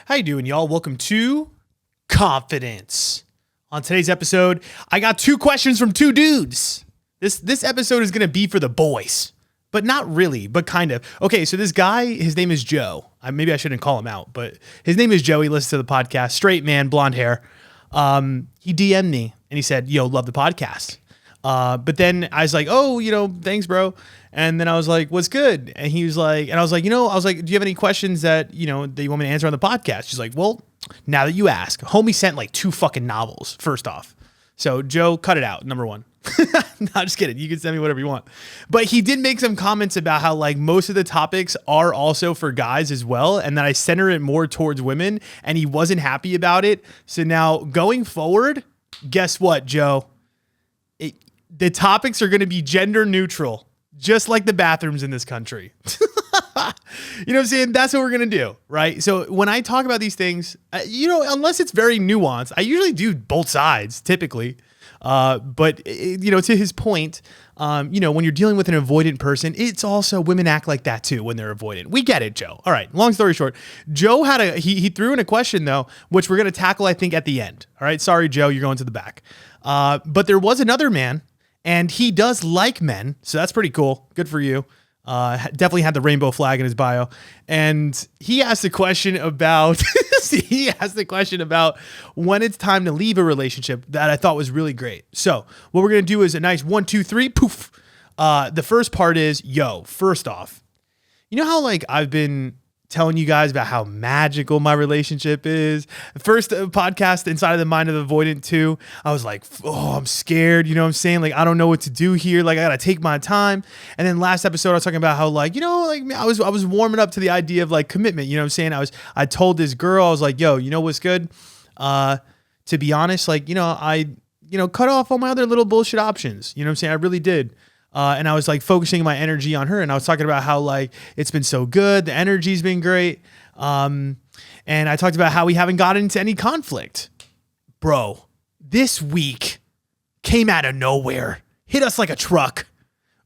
How you doing, y'all? Welcome to Confidence. On today's episode, I got two questions from two dudes. This episode is going to be for the boys, but not really, but kind of. Okay, so this guy, his name is Joe. Maybe I shouldn't call him out, but his name is Joe. He listens to the podcast. Straight man, blonde hair. He DM'd me and he said, yo, love the podcast. But then I was like, oh, thanks, bro. And then I was like, what's good? And he was like, do you have any questions that you want me to answer on the podcast? She's like, well, now that you ask, homie sent like 2 fucking novels, first off. So Joe, cut it out. Number 1. No, just kidding. You can send me whatever you want. But he did make some comments about how like most of the topics are also for guys as well. And that I center it more towards women and he wasn't happy about it. So now going forward, guess what, Joe? The topics are going to be gender neutral, just like the bathrooms in this country. You know what I'm saying? That's what we're going to do, right? So when I talk about these things, unless it's very nuanced, I usually do both sides typically. But to his point, when you're dealing with an avoidant person, it's also women act like that too when they're avoidant. We get it, Joe. All right. Long story short, Joe had he threw in a question though, which we're going to tackle, I think, at the end. All right. Sorry, Joe, you're going to the back. But there was another man and he does like men. So that's pretty cool. Good for you. Definitely had the rainbow flag in his bio. And he asked the question about, when it's time to leave a relationship that I thought was really great. So what we're going to do is a nice 1, 2, 3, poof. The first part is, first off, you know how like I've been telling you guys about how magical my relationship is. First podcast, Inside of the Mind of the Avoidant 2, I was like, oh, I'm scared. You know what I'm saying? Like, I don't know what to do here. Like, I got to take my time. And then last episode, I was talking about how like, I was warming up to the idea of like commitment. You know what I'm saying? I told this girl, I was like, yo, you know what's good? To be honest, like, I cut off all my other little bullshit options. You know what I'm saying? I really did. And I was like focusing my energy on her and I was talking about how like it's been so good. The energy's been great. And I talked about how we haven't gotten into any conflict. Bro, this week came out of nowhere, hit us like a truck.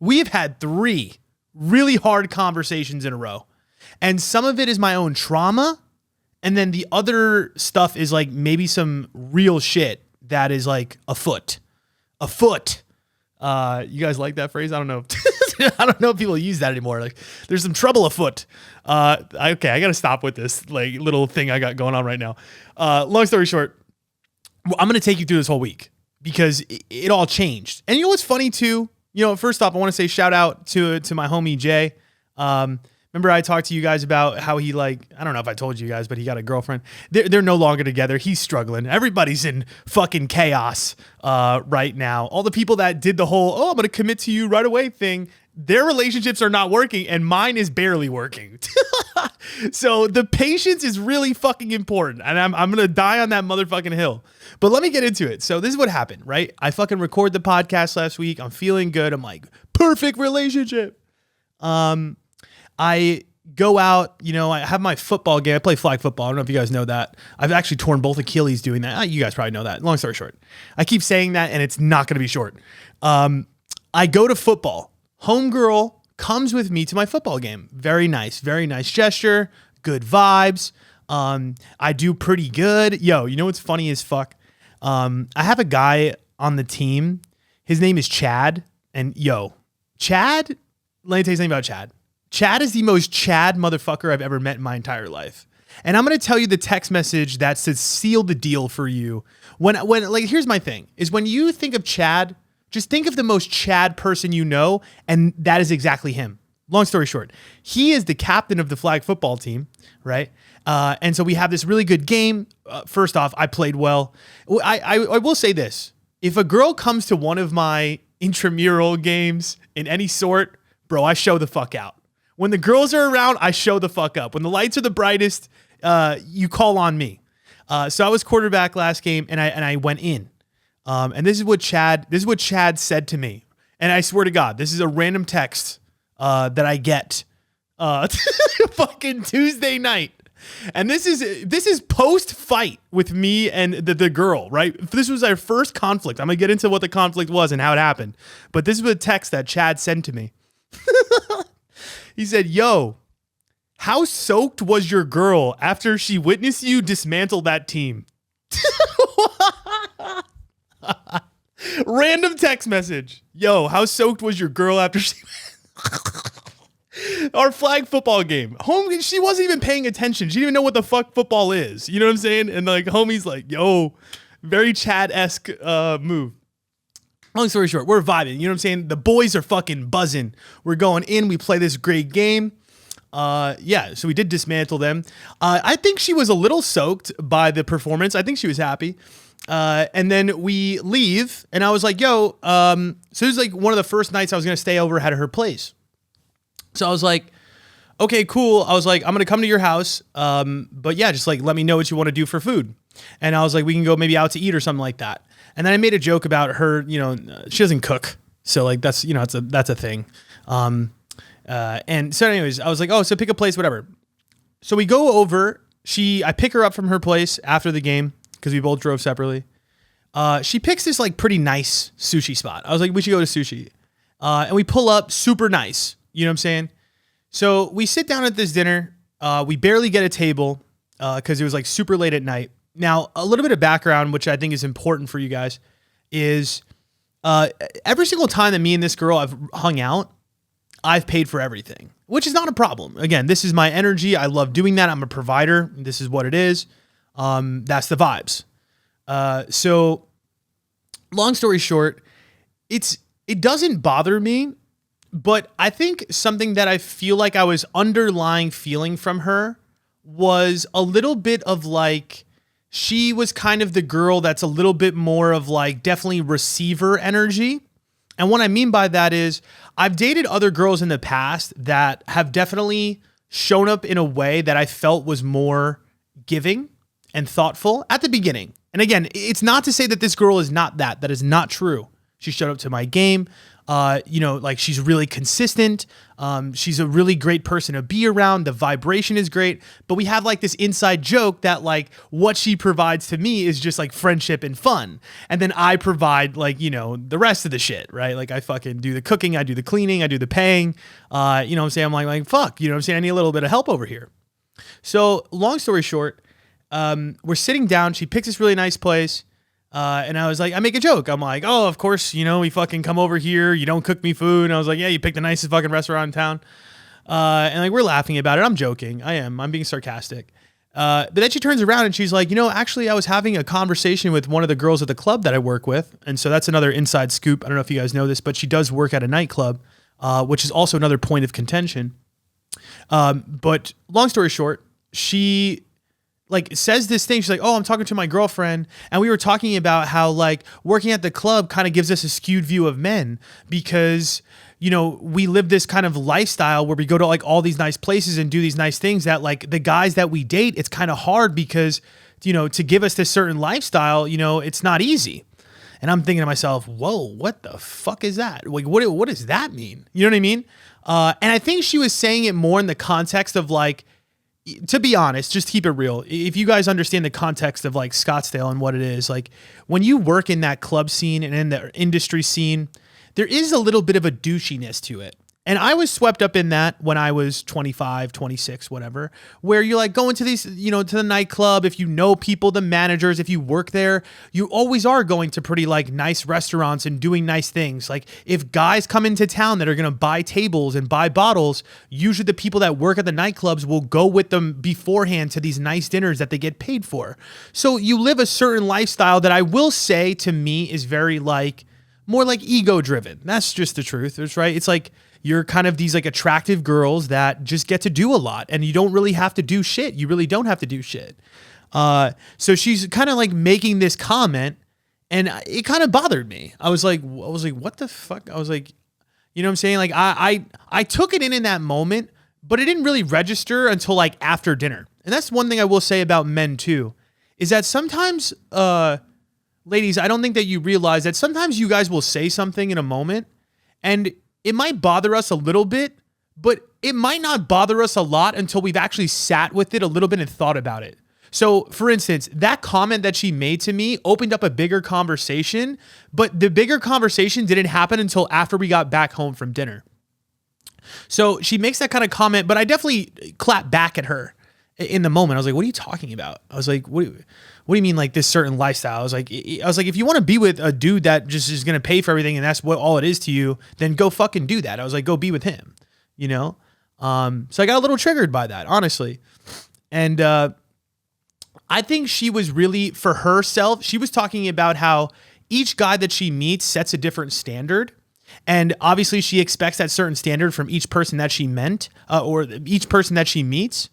We have had 3 really hard conversations in a row. And some of it is my own trauma. And then the other stuff is like maybe some real shit that is like afoot. You guys like that phrase? I don't know. I don't know if people use that anymore. Like there's some trouble afoot. Okay, I got to stop with this like little thing I got going on right now. Long story short, I'm going to take you through this whole week because it all changed. And you know what's funny too? First off, I want to say shout out to my homie Jay. Remember I talked to you guys about how he I don't know if I told you guys, but he got a girlfriend. They're no longer together. He's struggling. Everybody's in fucking chaos right now. All the people that did the whole, I'm going to commit to you right away thing, their relationships are not working and mine is barely working. So the patience is really fucking important. And I'm going to die on that motherfucking hill. But let me get into it. So this is what happened, right? I fucking recorded the podcast last week. I'm feeling good. I'm like, perfect relationship. I go out, I have my football game. I play flag football. I don't know if you guys know that. I've actually torn both Achilles doing that. You guys probably know that. Long story short, I keep saying that and it's not going to be short. I go to football. Homegirl comes with me to my football game. Very nice gesture. Good vibes. I do pretty good. Yo, you know what's funny as fuck? I have a guy on the team. His name is Chad. And Chad, let me tell you something about Chad. Chad is the most Chad motherfucker I've ever met in my entire life. And I'm going to tell you the text message that says seal the deal for you. When here's my thing is when you think of Chad, just think of the most Chad person you know. And that is exactly him. Long story short, he is the captain of the flag football team. Right. And so we have this really good game. First off, I played well. I will say this. If a girl comes to one of my intramural games in any sort, bro, I show the fuck out. When the girls are around, I show the fuck up. When the lights are the brightest, you call on me. So I was quarterback last game, and I went in. And this is what Chad said to me. And I swear to God, this is a random text that I get fucking Tuesday night. And this is post fight with me and the girl, right? This was our first conflict. I'm gonna get into what the conflict was and how it happened. But this is a text that Chad sent to me. He said, "Yo, How soaked was your girl after she witnessed you dismantle that team? Random text message. Yo, how soaked was your girl after she... Our flag football game. Homie, she wasn't even paying attention. She didn't even know what the fuck football is. You know what I'm saying? And like, homie's like, yo, very Chad-esque move. Long story short, we're vibing. You know what I'm saying? The boys are fucking buzzing. We're going in. We play this great game. Yeah, so we did dismantle them. I think she was a little soaked by the performance. I think she was happy. And then we leave, and I was like, yo, so it was like one of the first nights I was going to stay over at her place. So I was like, okay, cool. I was like, I'm going to come to your house. But yeah, just like, let me know what you want to do for food. And I was like, we can go maybe out to eat or something like that. And then I made a joke about her, you know, she doesn't cook. So like, that's, you know, that's a thing. And so anyways, I was like, oh, so pick a place, whatever. So we go over, I pick her up from her place after the game because we both drove separately. She picks this like pretty nice sushi spot. I was like, we should go to sushi. And we pull up, super nice. You know what I'm saying? So we sit down at this dinner. We barely get a table because it was like super late at night. Now, a little bit of background, which I think is important for you guys, is every single time that me and this girl have hung out, I've paid for everything, which is not a problem. Again, this is my energy. I love doing that. I'm a provider. This is what it is. That's the vibes. So long story short, it doesn't bother me. But I think something that I feel like I was underlying feeling from her was a little bit of like, she was kind of the girl that's a little bit more of like definitely receiver energy. And what I mean by that is I've dated other girls in the past that have definitely shown up in a way that I felt was more giving and thoughtful at the beginning. And again, it's not to say that this girl is not that. That is not true. She showed up to my game. You know, like she's really consistent. She's a really great person to be around. The vibration is great, but we have like this inside joke that like what she provides to me is just like friendship and fun. And then I provide like, you know, the rest of the shit, right? Like I fucking do the cooking. I do the cleaning. I do the paying. You know what I'm saying? I'm like, fuck, you know what I'm saying? I need a little bit of help over here. So long story short, we're sitting down. She picks this really nice place. And I was like, I make a joke. I'm like, oh, of course, you know, we fucking come over here. You don't cook me food. And I was like, yeah, you picked the nicest fucking restaurant in town. And like, we're laughing about it. I'm joking. I'm being sarcastic. But then she turns around and she's like, you know, actually, I was having a conversation with one of the girls at the club that I work with. And so that's another inside scoop. I don't know if you guys know this, but she does work at a nightclub, which is also another point of contention. But long story short, she like says this thing. She's like, oh, I'm talking to my girlfriend. And we were talking about how like working at the club kind of gives us a skewed view of men because, you know, we live this kind of lifestyle where we go to like all these nice places and do these nice things that like the guys that we date, it's kind of hard because, you know, to give us this certain lifestyle, you know, it's not easy. And I'm thinking to myself, whoa, what the fuck is that? Like, what does that mean? You know what I mean? And I think she was saying it more in the context of like, to be honest, just keep it real. If you guys understand the context of like Scottsdale and what it is, like when you work in that club scene and in the industry scene, there is a little bit of a douchiness to it. And I was swept up in that when I was 25, 26, whatever, where you're like going to these, you know, to the nightclub. If you know people, the managers, if you work there, you always are going to pretty like nice restaurants and doing nice things. Like if guys come into town that are going to buy tables and buy bottles, usually the people that work at the nightclubs will go with them beforehand to these nice dinners that they get paid for. So you live a certain lifestyle that I will say to me is very like, more like ego driven. That's just the truth. It's right. It's like, you're kind of these like attractive girls that just get to do a lot and you don't really have to do shit. You really don't have to do shit. So she's kind of like making this comment and it kind of bothered me. I was like, what the fuck? I was like, you know what I'm saying? Like I took it in that moment, but it didn't really register until like after dinner. And that's one thing I will say about men too, is that sometimes, ladies, I don't think that you realize that sometimes you guys will say something in a moment and it might bother us a little bit, but it might not bother us a lot until we've actually sat with it a little bit and thought about it. So for instance, that comment that she made to me opened up a bigger conversation, but the bigger conversation didn't happen until after we got back home from dinner. So she makes that kind of comment, but I definitely clap back at her in the moment. I was like, what are you talking about? I was like, what do you mean like this certain lifestyle? I was like, if you want to be with a dude that just is going to pay for everything and that's what all it is to you, then go fucking do that. I was like, go be with him, you know? So I got a little triggered by that, honestly. And, I think she was really, for herself, she was talking about how each guy that she meets sets a different standard. And obviously she expects that certain standard from each person that she or each person that she meets.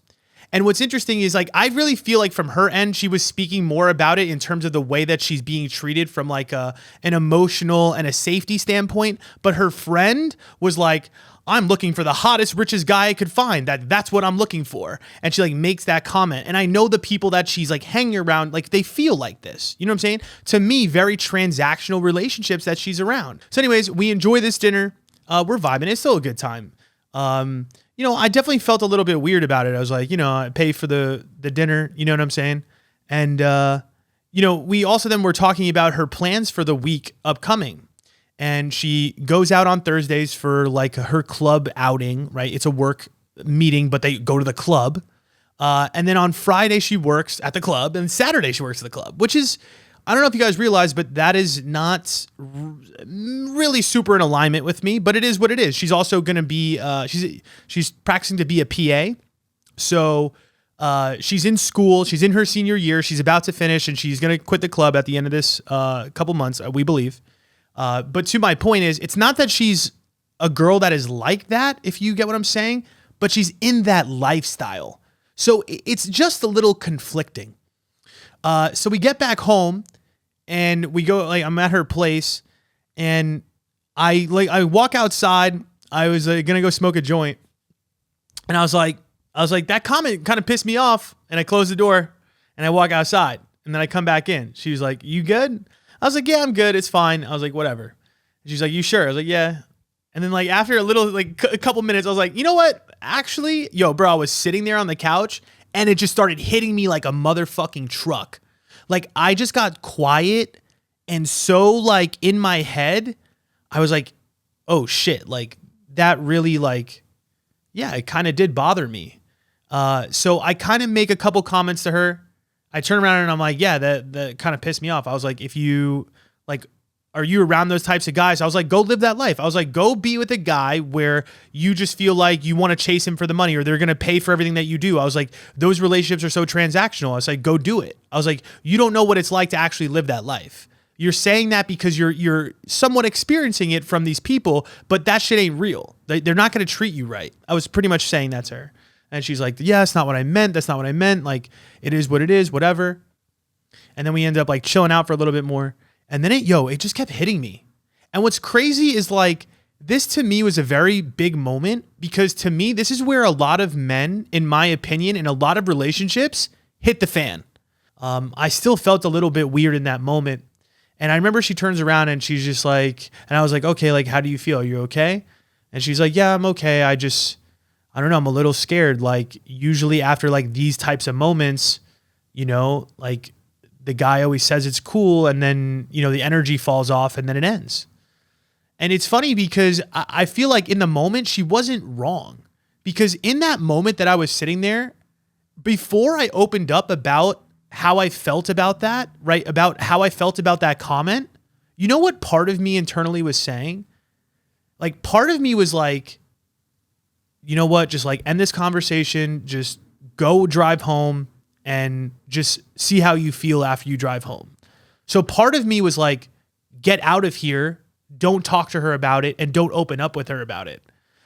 And what's interesting is like, I really feel like from her end, she was speaking more about it in terms of the way that she's being treated from like an emotional and a safety standpoint. But her friend was like, I'm looking for the hottest, richest guy I could find. That's what I'm looking for. And she like makes that comment. And I know the people that she's like hanging around, like they feel like this, you know what I'm saying? To me, very transactional relationships that she's around. So anyways, we enjoy this dinner. We're vibing. It's still a good time. You know, I definitely felt a little bit weird about it. I was like, you know, I pay for the dinner, you know what I'm saying? And, you know, we also then were talking about her plans for the week upcoming. And she goes out on Thursdays for like her club outing, right? It's a work meeting, but they go to the club. And then on Friday, she works at the club. And Saturday, she works at the club, which is, I don't know if you guys realize, but that is not really super in alignment with me, but it is what it is. She's also going to be, she's practicing to be a PA. So she's in school. She's in her senior year. She's about to finish and she's going to quit the club at the end of this couple months, we believe. But to my point is, it's not that she's a girl that is like that, if you get what I'm saying, but she's in that lifestyle. So it's just a little conflicting. So we get back home and we go, like, I'm at her place and I walk outside. I was going to go smoke a joint. And I was like, that comment kind of pissed me off. And I close the door and I walk outside and then I come back in. She was like, you good? I was like, yeah, I'm good. It's fine. I was like, whatever. She's like, you sure? I was like, yeah. And then like after a little, like a couple minutes, I was like, you know what? Actually, yo, bro, I was sitting there on the couch and it just started hitting me like a motherfucking truck. Like I just got quiet and so like in my head, I was like, oh shit. Like that really like, yeah, it kind of did bother me. So I kind of make a couple comments to her. I turn around and I'm like, yeah, that kind of pissed me off. I was like, if you like, are you around those types of guys? I was like, go live that life. I was like, go be with a guy where you just feel like you want to chase him for the money or they're going to pay for everything that you do. I was like, those relationships are so transactional. I was like, go do it. I was like, you don't know what it's like to actually live that life. You're saying that because you're somewhat experiencing it from these people, but that shit ain't real. They're not going to treat you right. I was pretty much saying that to her. And she's like, yeah, that's not what I meant. That's not what I meant. Like, it is what it is, whatever. And then we end up like chilling out for a little bit more. And then it just kept hitting me. And what's crazy is like, this to me was a very big moment because to me, this is where a lot of men, in my opinion, in a lot of relationships hit the fan. I still felt a little bit weird in that moment. And I remember she turns around and she's just like, and I was like, okay, like, how do you feel? Are you okay? And she's like, yeah, I'm okay. I don't know. I'm a little scared. Like usually after like these types of moments, you know, like the guy always says it's cool and then, you know, the energy falls off and then it ends. And it's funny because I feel like in the moment she wasn't wrong because in that moment that I was sitting there, before I opened up about how I felt about that, right? About how I felt about that comment, you know what part of me internally was saying? Like part of me was like, you know what, just like end this conversation, just go drive home and just see how you feel after you drive home. So part of me was like, get out of here, don't talk to her about it, and don't open up with her about it.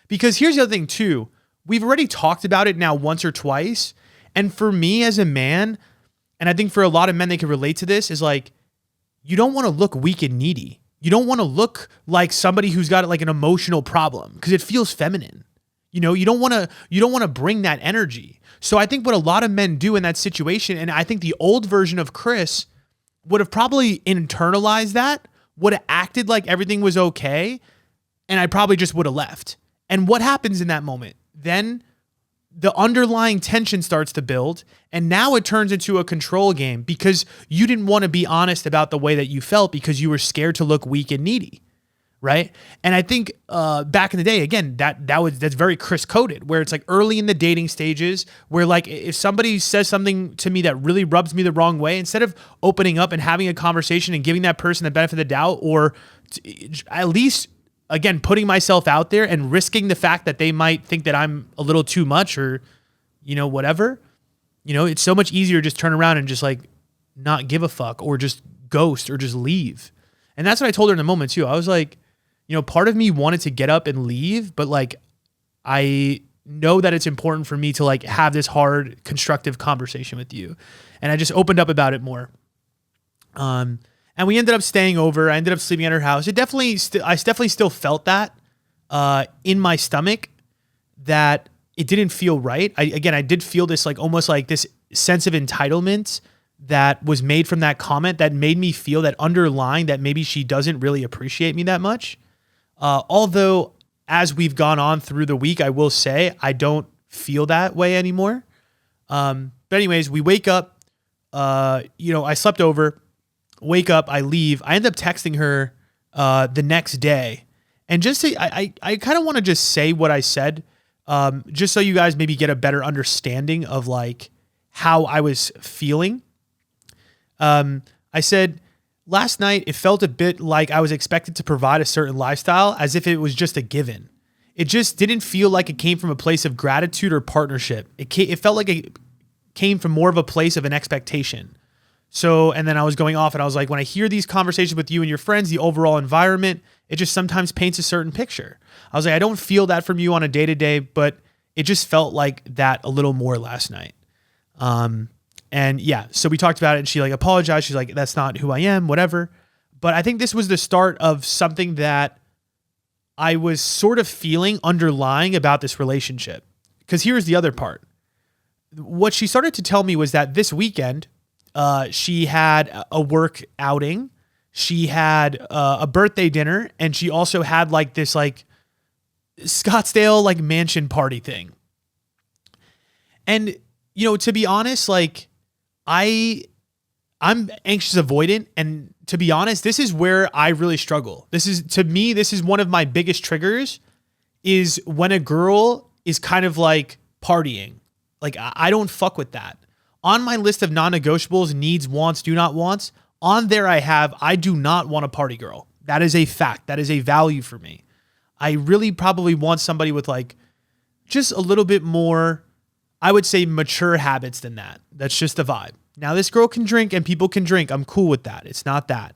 Because here's the other thing too, we've already talked about it now once or twice. And for me as a man, and I think for a lot of men they can relate to this, is like, you don't want to look weak and needy. You don't want to look like somebody who's got like an emotional problem because it feels feminine. You know, you don't want to bring that energy. So I think what a lot of men do in that situation, and I think the old version of Chris would have probably internalized that, would have acted like everything was okay, and I probably just would have left. And what happens in that moment? Then the underlying tension starts to build, and now it turns into a control game because you didn't want to be honest about the way that you felt because you were scared to look weak and needy. right? And I think back in the day, again, that's very Chris coded, where it's like early in the dating stages, where like if somebody says something to me that really rubs me the wrong way, instead of opening up and having a conversation and giving that person the benefit of the doubt, or at least again putting myself out there and risking the fact that they might think that I'm a little too much or whatever, it's so much easier to just turn around and just like not give a fuck or just ghost or just leave. And that's what I told her in the moment too. I was like, part of me wanted to get up and leave, but like, I know that it's important for me to like have this hard, constructive conversation with you. And I just opened up about it more. And we ended up staying over. I ended up sleeping at her house. I definitely still felt that, in my stomach, that it didn't feel right. I did feel this like almost like this sense of entitlement that was made from that comment that made me feel that underlying that maybe she doesn't really appreciate me that much. Although as we've gone on through the week, I will say I don't feel that way anymore. But anyways, we wake up, I slept over, wake up, I leave. I end up texting her the next day. And just to, I kind of want to just say what I said, just so you guys maybe get a better understanding of like how I was feeling. I said, last night, it felt a bit like I was expected to provide a certain lifestyle as if it was just a given. It just didn't feel like it came from a place of gratitude or partnership. It felt like it came from more of a place of an expectation. So, and then I was going off and I was like, when I hear these conversations with you and your friends, the overall environment, it just sometimes paints a certain picture. I was like, I don't feel that from you on a day-to-day, but it just felt like that a little more last night. And yeah, so we talked about it and she like apologized. She's like, that's not who I am, whatever. But I think this was the start of something that I was sort of feeling underlying about this relationship. Because here's the other part. What she started to tell me was that this weekend, she had a work outing. She had a birthday dinner, and she also had like this like Scottsdale like mansion party thing. And to be honest, like I'm anxious avoidant, and to be honest, this is where I really struggle. This is one of my biggest triggers, is when a girl is kind of like partying. Like I don't fuck with that. On my list of non-negotiables, needs, wants, do not wants, on there I do not want a party girl. That is a fact. That is a value for me. I really probably want somebody with like just a little bit more, I would say, mature habits than that. That's just the vibe. Now, this girl can drink and people can drink. I'm cool with that. It's not that.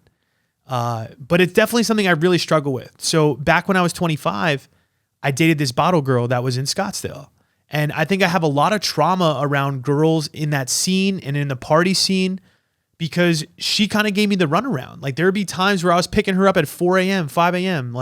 But it's definitely something I really struggle with. So back when I was 25, I dated this bottle girl that was in Scottsdale. And I think I have a lot of trauma around girls in that scene and in the party scene because she kind of gave me the runaround. Like there would be times where I was picking her up at 4 a.m., 5 a.m.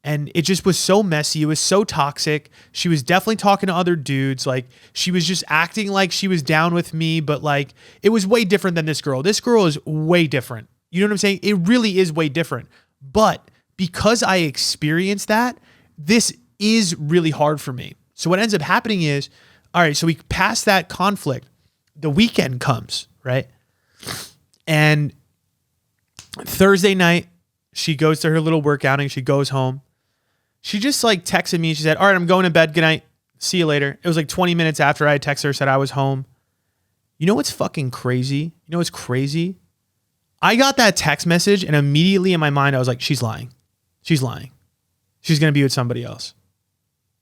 And it just was so messy. It was so toxic. She was definitely talking to other dudes. Like she was just acting like she was down with me, but like it was way different than this girl. This girl is way different. You know what I'm saying? It really is way different. But because I experienced that, this is really hard for me. So what ends up happening is, all right, so we pass that conflict. The weekend comes, right? And Thursday night, she goes to her little work outing. She goes home. She just like texted me. She said, all right, I'm going to bed. Good night. See you later. It was like 20 minutes after I texted her, said I was home. You know what's fucking crazy? You know what's crazy? I got that text message and immediately in my mind, I was like, she's lying. She's lying. She's going to be with somebody else.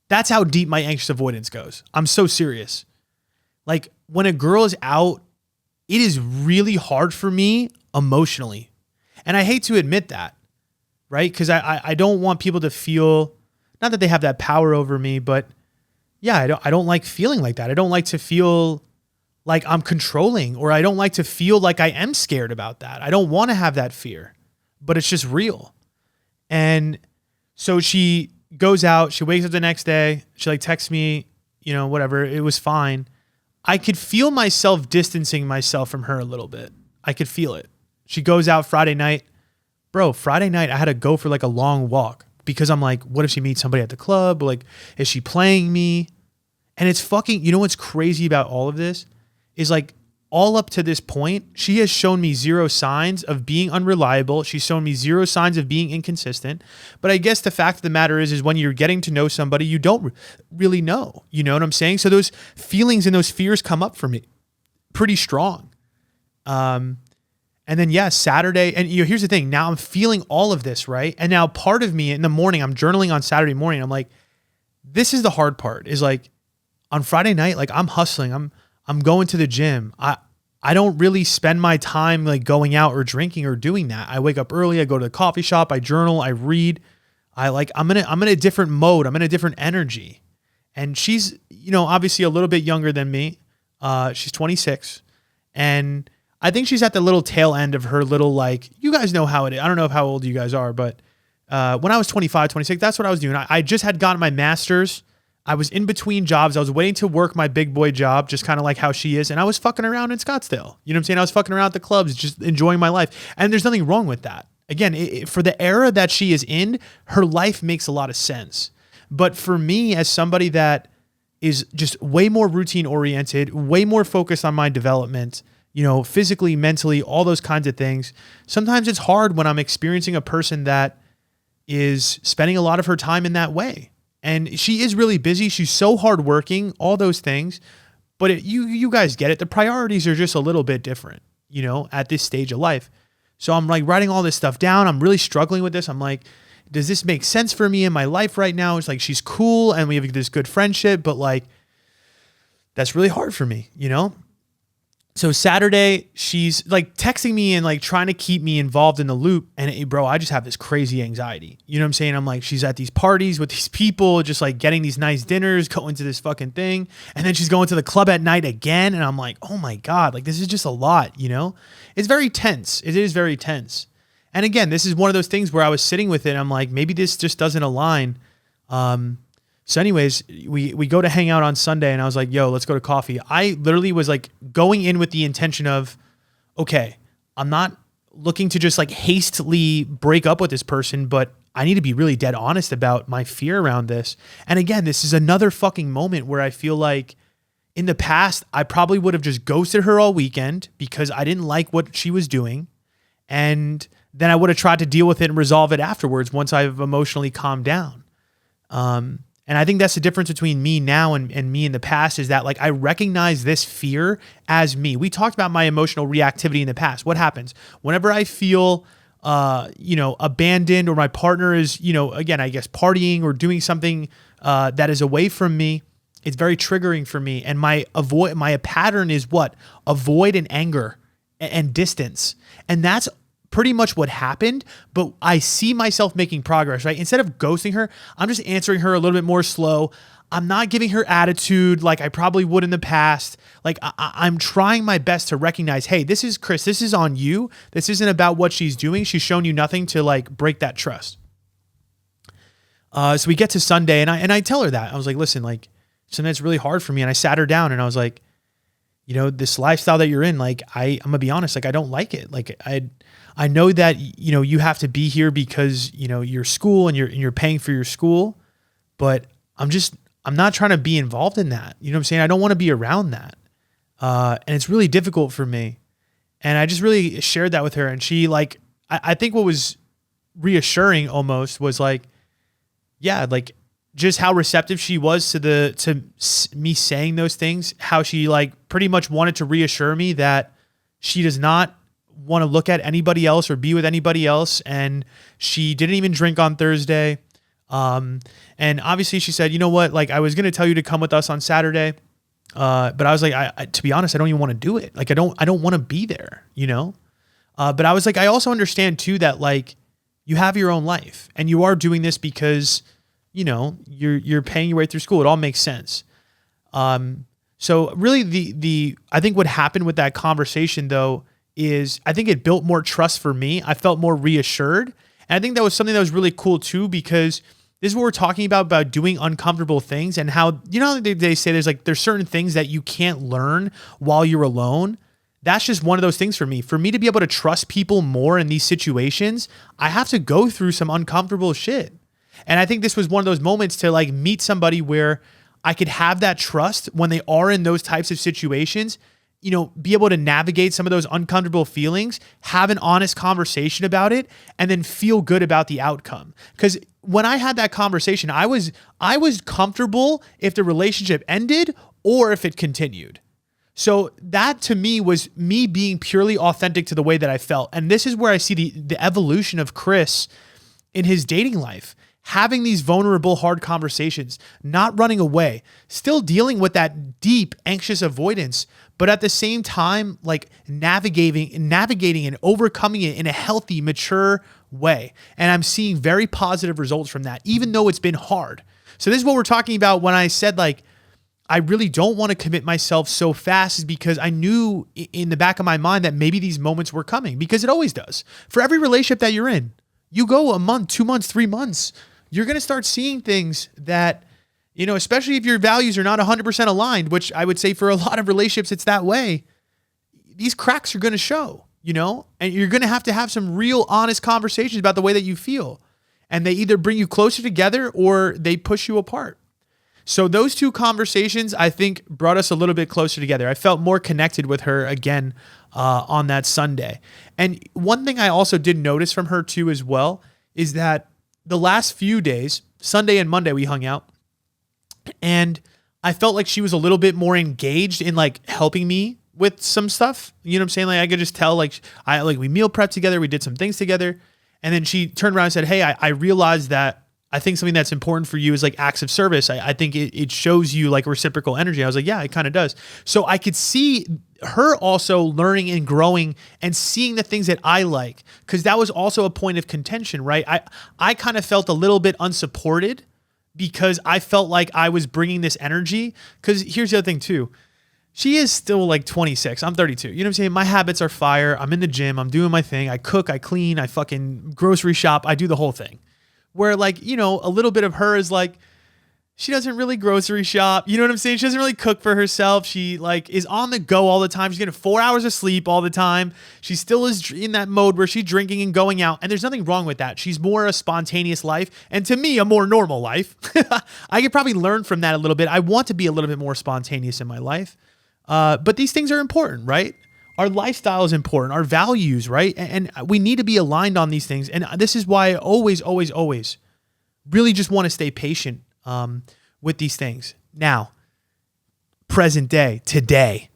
That's how deep my anxious avoidance goes. I'm so serious. Like when a girl is out, it is really hard for me emotionally. And I hate to admit that, right? Because I don't want people to feel, not that they have that power over me, but yeah, I don't like feeling like that. I don't like to feel like I'm controlling, or I don't like to feel like I am scared about that. I don't want to have that fear, but it's just real. And so she goes out, she wakes up the next day, she like texts me, whatever, it was fine. I could feel myself distancing myself from her a little bit. I could feel it. She goes out Friday night. Bro, Friday night, I had to go for like a long walk because I'm like, what if she meets somebody at the club? Like, is she playing me? And it's fucking, what's crazy about all of this is like, all up to this point, she has shown me zero signs of being unreliable. She's shown me zero signs of being inconsistent. But I guess the fact of the matter is when you're getting to know somebody, you don't really know. You know what I'm saying? So those feelings and those fears come up for me pretty strong. And then, Saturday. And here's the thing. Now I'm feeling all of this, right? And now part of me in the morning, I'm journaling on Saturday morning. I'm like, this is the hard part, is like on Friday night, like I'm hustling. I'm going to the gym. I don't really spend my time like going out or drinking or doing that. I wake up early. I go to the coffee shop. I journal. I read. I'm in a different mode. I'm in a different energy. And she's, obviously a little bit younger than me. She's 26. And I think she's at the little tail end of her little, like, you guys know how it is. I don't know how old you guys are, but when I was 25, 26, that's what I was doing. I just had gotten my master's. I was in between jobs. I was waiting to work my big boy job, just kind of like how she is. And I was fucking around in Scottsdale. You know what I'm saying? I was fucking around at the clubs, just enjoying my life. And there's nothing wrong with that. Again, for the era that she is in, her life makes a lot of sense. But for me, as somebody that is just way more routine oriented, way more focused on my development, physically, mentally, all those kinds of things, sometimes it's hard when I'm experiencing a person that is spending a lot of her time in that way. And she is really busy. She's so hardworking, all those things. But you guys get it. The priorities are just a little bit different, at this stage of life. So I'm like writing all this stuff down. I'm really struggling with this. I'm like, does this make sense for me in my life right now? It's like, she's cool and we have this good friendship, but like, that's really hard for me, So Saturday, she's like texting me and like trying to keep me involved in the loop. And bro, I just have this crazy anxiety. You know what I'm saying? I'm like, she's at these parties with these people, just like getting these nice dinners, going to this fucking thing. And then she's going to the club at night again. And I'm like, oh my God, like this is just a lot, It's very tense. It is very tense. And again, this is one of those things where I was sitting with it. I'm like, maybe this just doesn't align. So anyways, we go to hang out on Sunday and I was like, yo, let's go to coffee. I literally was like going in with the intention of, okay, I'm not looking to just like hastily break up with this person, but I need to be really dead honest about my fear around this. And again, this is another fucking moment where I feel like in the past, I probably would have just ghosted her all weekend because I didn't like what she was doing. And then I would have tried to deal with it and resolve it afterwards once I've emotionally calmed down. And I think that's the difference between me now and me in the past, is that like I recognize this fear as me. We talked about my emotional reactivity in the past. What happens whenever I feel, abandoned, or my partner is, again, I guess partying or doing something that is away from me? It's very triggering for me. And my pattern is what? Avoid and anger and distance. And that's pretty much what happened, but I see myself making progress, right? Instead of ghosting her, I'm just answering her a little bit more slow. I'm not giving her attitude like I probably would in the past. Like I'm trying my best to recognize, hey, this is Chris. This is on you. This isn't about what she's doing. She's shown you nothing to like break that trust. So we get to Sunday and I tell her that. I was like, listen, like something that's really hard for me. And I sat her down and I was like, this lifestyle that you're in, like I'm gonna be honest, like I don't like it. Like I know that, you have to be here because, your school and you're paying for your school, but I'm not trying to be involved in that. You know what I'm saying? I don't want to be around that. And it's really difficult for me. And I just really shared that with her. And she like, I think what was reassuring almost was like, yeah, like just how receptive she was to me saying those things, how she like pretty much wanted to reassure me that she does not want to look at anybody else or be with anybody else. And she didn't even drink on Thursday. And obviously she said, you know what, like I was going to tell you to come with us on Saturday. But I was like, I to be honest, I don't even want to do it. Like, I don't want to be there, but I was like, I also understand too, that like you have your own life and you are doing this because, you're paying your way through school. It all makes sense. So really I think what happened with that conversation though, is I think it built more trust for me. I felt more reassured. And I think that was something that was really cool too, because this is what we're talking about doing uncomfortable things and how, they say there's certain things that you can't learn while you're alone. That's just one of those things for me. For me to be able to trust people more in these situations, I have to go through some uncomfortable shit. And I think this was one of those moments to like meet somebody where I could have that trust when they are in those types of situations. be able to navigate some of those uncomfortable feelings, have an honest conversation about it, and then feel good about the outcome. Because when I had that conversation, I was comfortable if the relationship ended or if it continued. So that to me was me being purely authentic to the way that I felt. And this is where I see the evolution of Chris in his dating life. Having these vulnerable, hard conversations, not running away, still dealing with that deep, anxious avoidance, but at the same time, like navigating and overcoming it in a healthy, mature way. And I'm seeing very positive results from that, even though it's been hard. So this is what we're talking about when I said, like, I really don't want to commit myself so fast, is because I knew in the back of my mind that maybe these moments were coming, because it always does. For every relationship that you're in, you go a month, 2 months, 3 months, you're going to start seeing things that, especially if your values are not 100% aligned, which I would say for a lot of relationships, it's that way. These cracks are going to show, and you're going to have some real honest conversations about the way that you feel. And they either bring you closer together or they push you apart. So those two conversations, I think, brought us a little bit closer together. I felt more connected with her again on that Sunday. And one thing I also did notice from her too as well is that the last few days, Sunday and Monday, we hung out, and I felt like she was a little bit more engaged in like helping me with some stuff. You know what I'm saying? Like I could just tell, like we meal prepped together, we did some things together, and then she turned around and said, "Hey, I realized that I think something that's important for you is like acts of service. I think it shows you like reciprocal energy." I was like, yeah, it kind of does. So I could see her also learning and growing and seeing the things that I like, because that was also a point of contention, right? I kind of felt a little bit unsupported because I felt like I was bringing this energy. Because here's the other thing too. She is still like 26. I'm 32. You know what I'm saying? My habits are fire. I'm in the gym. I'm doing my thing. I cook, I clean, I fucking grocery shop. I do the whole thing. Where like, a little bit of her is like, she doesn't really grocery shop. You know what I'm saying? She doesn't really cook for herself. She like is on the go all the time. She's getting 4 hours of sleep all the time. She still is in that mode where she's drinking and going out. And there's nothing wrong with that. She's more a spontaneous life. And to me, a more normal life. I could probably learn from that a little bit. I want to be a little bit more spontaneous in my life. But these things are important, right? Our lifestyle is important, our values, right? And we need to be aligned on these things. And this is why I always really just want to stay patient with these things. Now, present day, today,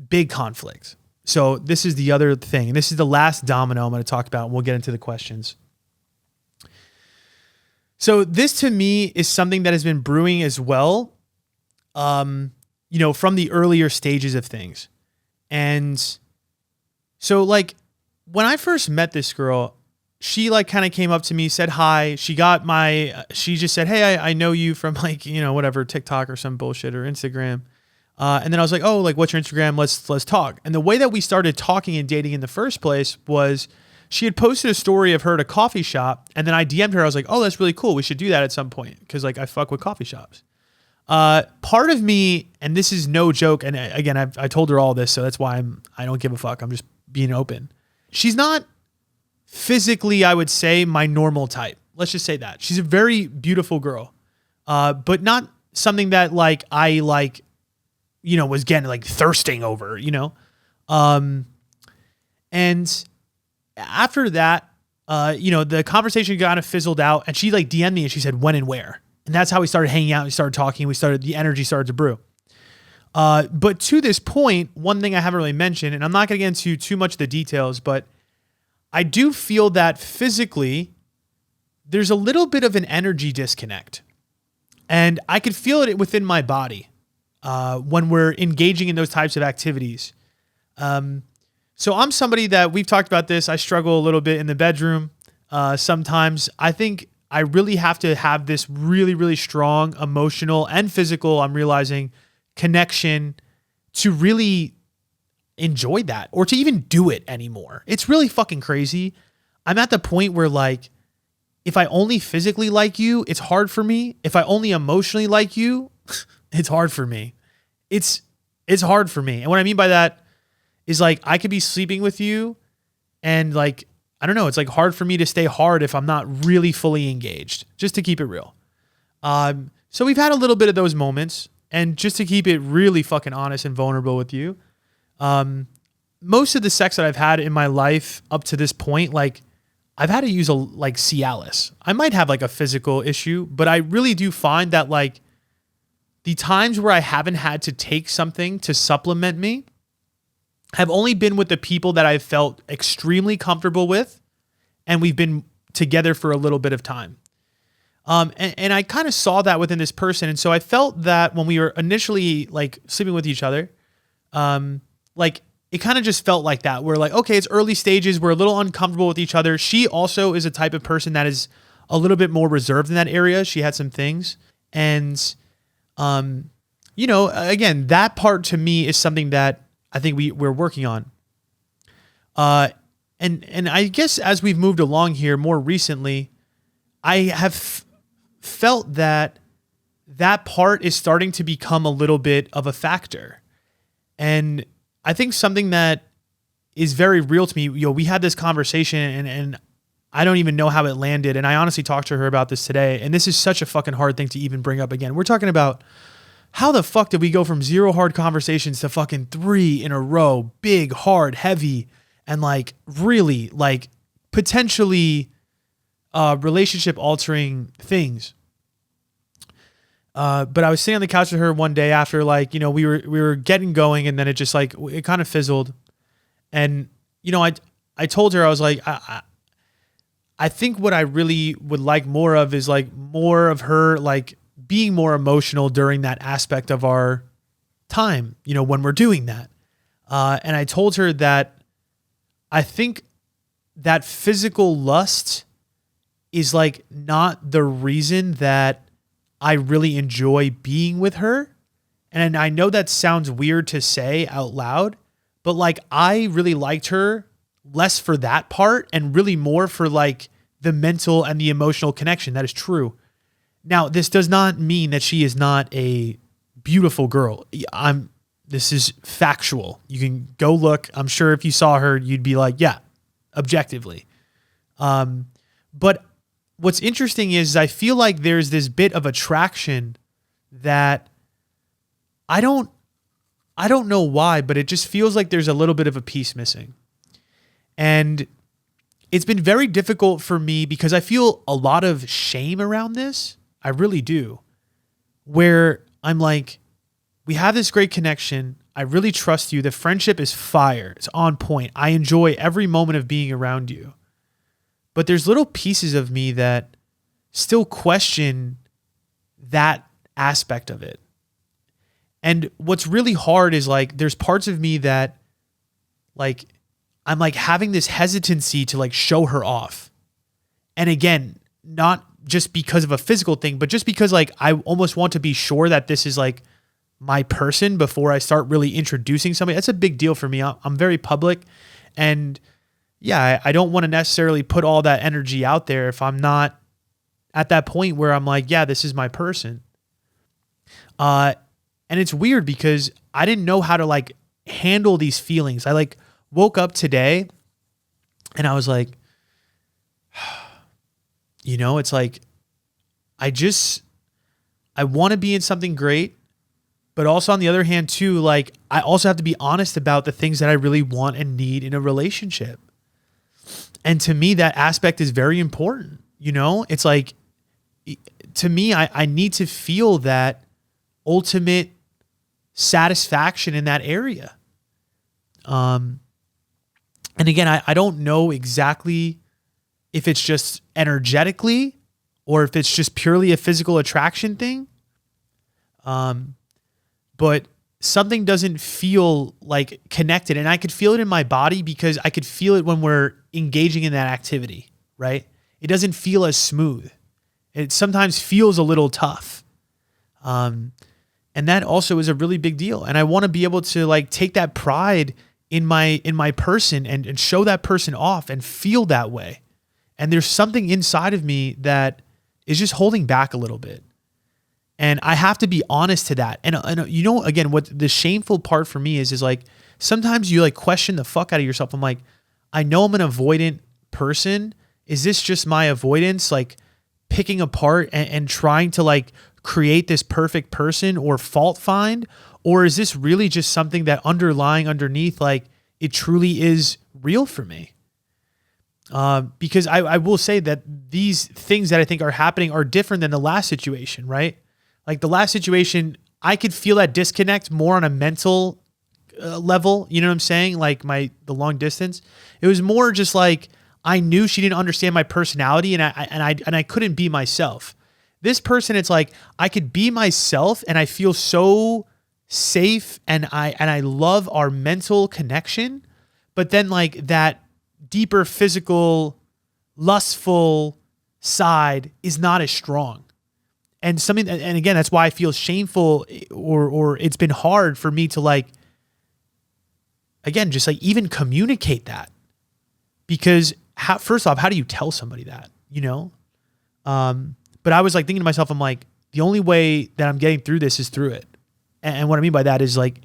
big conflicts. So this is the other thing. And this is the last domino I'm going to talk about, and we'll get into the questions. So this to me is something that has been brewing as well, from the earlier stages of things. And so like when I first met this girl, she like kind of came up to me, said hi. She just said, "Hey, I know you from like, whatever, TikTok or some bullshit, or Instagram." And then I was like, "Oh, like what's your Instagram? Let's talk." And the way that we started talking and dating in the first place was she had posted a story of her at a coffee shop. And then I DM'd her. I was like, "Oh, that's really cool. We should do that at some point." 'Cause like I fuck with coffee shops. Part of me, and this is no joke, and again, I told her all this, so that's why I don't give a fuck. I'm just being open. She's not physically, I would say, my normal type. Let's just say that. She's a very beautiful girl, but not something that like I like, was getting like thirsting over, and after that, the conversation kind of fizzled out, and she like DM'd me and she said when and where. And that's how we started hanging out. We started talking. The energy started to brew. But to this point, one thing I haven't really mentioned, and I'm not going to get into too much of the details, but I do feel that physically there's a little bit of an energy disconnect. And I could feel it within my body when we're engaging in those types of activities. So I'm somebody that, we've talked about this, I struggle a little bit in the bedroom. Sometimes I think I really have to have this really, really strong emotional and physical, I'm realizing, connection to really enjoy that or to even do it anymore. It's really fucking crazy. I'm at the point where like, if I only physically like you, it's hard for me. If I only emotionally like you, it's hard for me. It's hard for me. And what I mean by that is like, I could be sleeping with you and like, I don't know, it's like hard for me to stay hard if I'm not really fully engaged, just to keep it real. So we've had a little bit of those moments, and just to keep it really fucking honest and vulnerable with you, Most of the sex that I've had in my life up to this point, like I've had to use like Cialis. I might have like a physical issue, but I really do find that like the times where I haven't had to take something to supplement me have only been with the people that I've felt extremely comfortable with, and we've been together for a little bit of time. And I kind of saw that within this person. And so I felt that when we were initially like sleeping with each other, like it kind of just felt like that. We're like, okay, it's early stages. We're a little uncomfortable with each other. She also is a type of person that is a little bit more reserved in that area. She had some things. And, you know, again, that part to me is something that I think we're working on. And I guess as we've moved along here more recently, I have felt that part is starting to become a little bit of a factor. And I think something that is very real to me, you know, we had this conversation and I don't even know how it landed. And I honestly talked to her about this today. And this is such a fucking hard thing to even bring up again. We're talking about how the fuck did we go from 0 hard conversations to fucking 3 in a row, big, hard, heavy, and like really like potentially relationship altering things. But I was sitting on the couch with her one day after, like, you know, we were getting going, and then it just like, it kind of fizzled. And, you know, I told her, I was like, I think what I really would like more of is like more of her, like being more emotional during that aspect of our time, you know, when we're doing that. And I told her that I think that physical lust is like not the reason that I really enjoy being with her. And I know that sounds weird to say out loud, but like I really liked her less for that part and really more for like the mental and the emotional connection. That is true. Now, this does not mean that she is not a beautiful girl. This is factual. You can go look. I'm sure if you saw her, you'd be like, yeah, objectively. But what's interesting is I feel like there's this bit of attraction that I don't know why, but it just feels like there's a little bit of a piece missing. And it's been very difficult for me because I feel a lot of shame around this. I really do. Where I'm like, we have this great connection. I really trust you. The friendship is fire. It's on point. I enjoy every moment of being around you. But there's little pieces of me that still question that aspect of it. And what's really hard is like, there's parts of me that like, I'm like having this hesitancy to like show her off. And again, not just because of a physical thing, but just because like, I almost want to be sure that this is like my person before I start really introducing somebody. That's a big deal for me. I'm very public, and yeah, I don't want to necessarily put all that energy out there if I'm not at that point where I'm like, yeah, this is my person. And it's weird because I didn't know how to like handle these feelings. I like woke up today and I was like, you know, it's like, I want to be in something great, but also on the other hand too, like I also have to be honest about the things that I really want and need in a relationship. And to me, that aspect is very important. You know, it's like, to me, I need to feel that ultimate satisfaction in that area. And again, I don't know exactly if it's just energetically or if it's just purely a physical attraction thing. But something doesn't feel like connected, and I could feel it in my body because I could feel it when we're engaging in that activity, right? It doesn't feel as smooth. It sometimes feels a little tough. And that also is a really big deal. And I want to be able to like take that pride in my person and show that person off and feel that way. And there's something inside of me that is just holding back a little bit. And I have to be honest to that. And you know, again, what the shameful part for me is like, sometimes you like question the fuck out of yourself. I'm like, I know I'm an avoidant person. Is this just my avoidance? Like picking apart and trying to like create this perfect person or fault find? Or is this really just something that underlying underneath, like it truly is real for me? Because I will say that these things that I think are happening are different than the last situation, right? Like the last situation, I could feel that disconnect more on a mental level. You know what I'm saying? Like the long distance. It was more just like I knew she didn't understand my personality, and I couldn't be myself. This person, it's like I could be myself, and I feel so safe, and I love our mental connection. But then like that deeper physical, lustful side is not as strong. And something, and again, that's why I feel shameful, or it's been hard for me to like, again, just like even communicate that, because first off, how do you tell somebody that, you know? But I was like thinking to myself, I'm like, the only way that I'm getting through this is through it. And what I mean by that is like,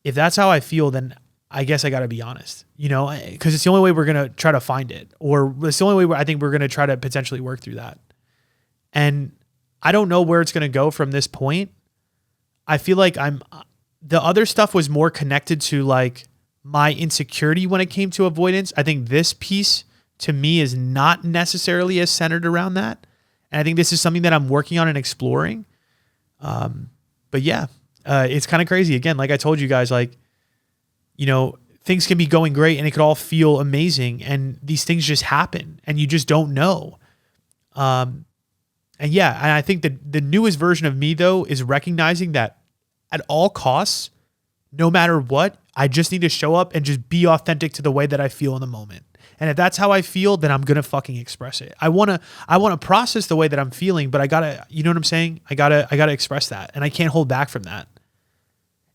if that's how I feel, then I guess I got to be honest, you know, because it's the only way we're going to try to find it, or it's the only way where I think we're going to try to potentially work through that. And I don't know where it's going to go from this point. I feel like the other stuff was more connected to like my insecurity when it came to avoidance. I think this piece to me is not necessarily as centered around that. And I think this is something that I'm working on and exploring. But yeah, it's kind of crazy. Again, like I told you guys, like, you know, things can be going great and it could all feel amazing, and these things just happen and you just don't know. And yeah, and I think that the newest version of me though is recognizing that at all costs, no matter what, I just need to show up and just be authentic to the way that I feel in the moment. And if that's how I feel, then I'm going to fucking express it. I want to process the way that I'm feeling, but I gotta, you know what I'm saying? I gotta express that, and I can't hold back from that.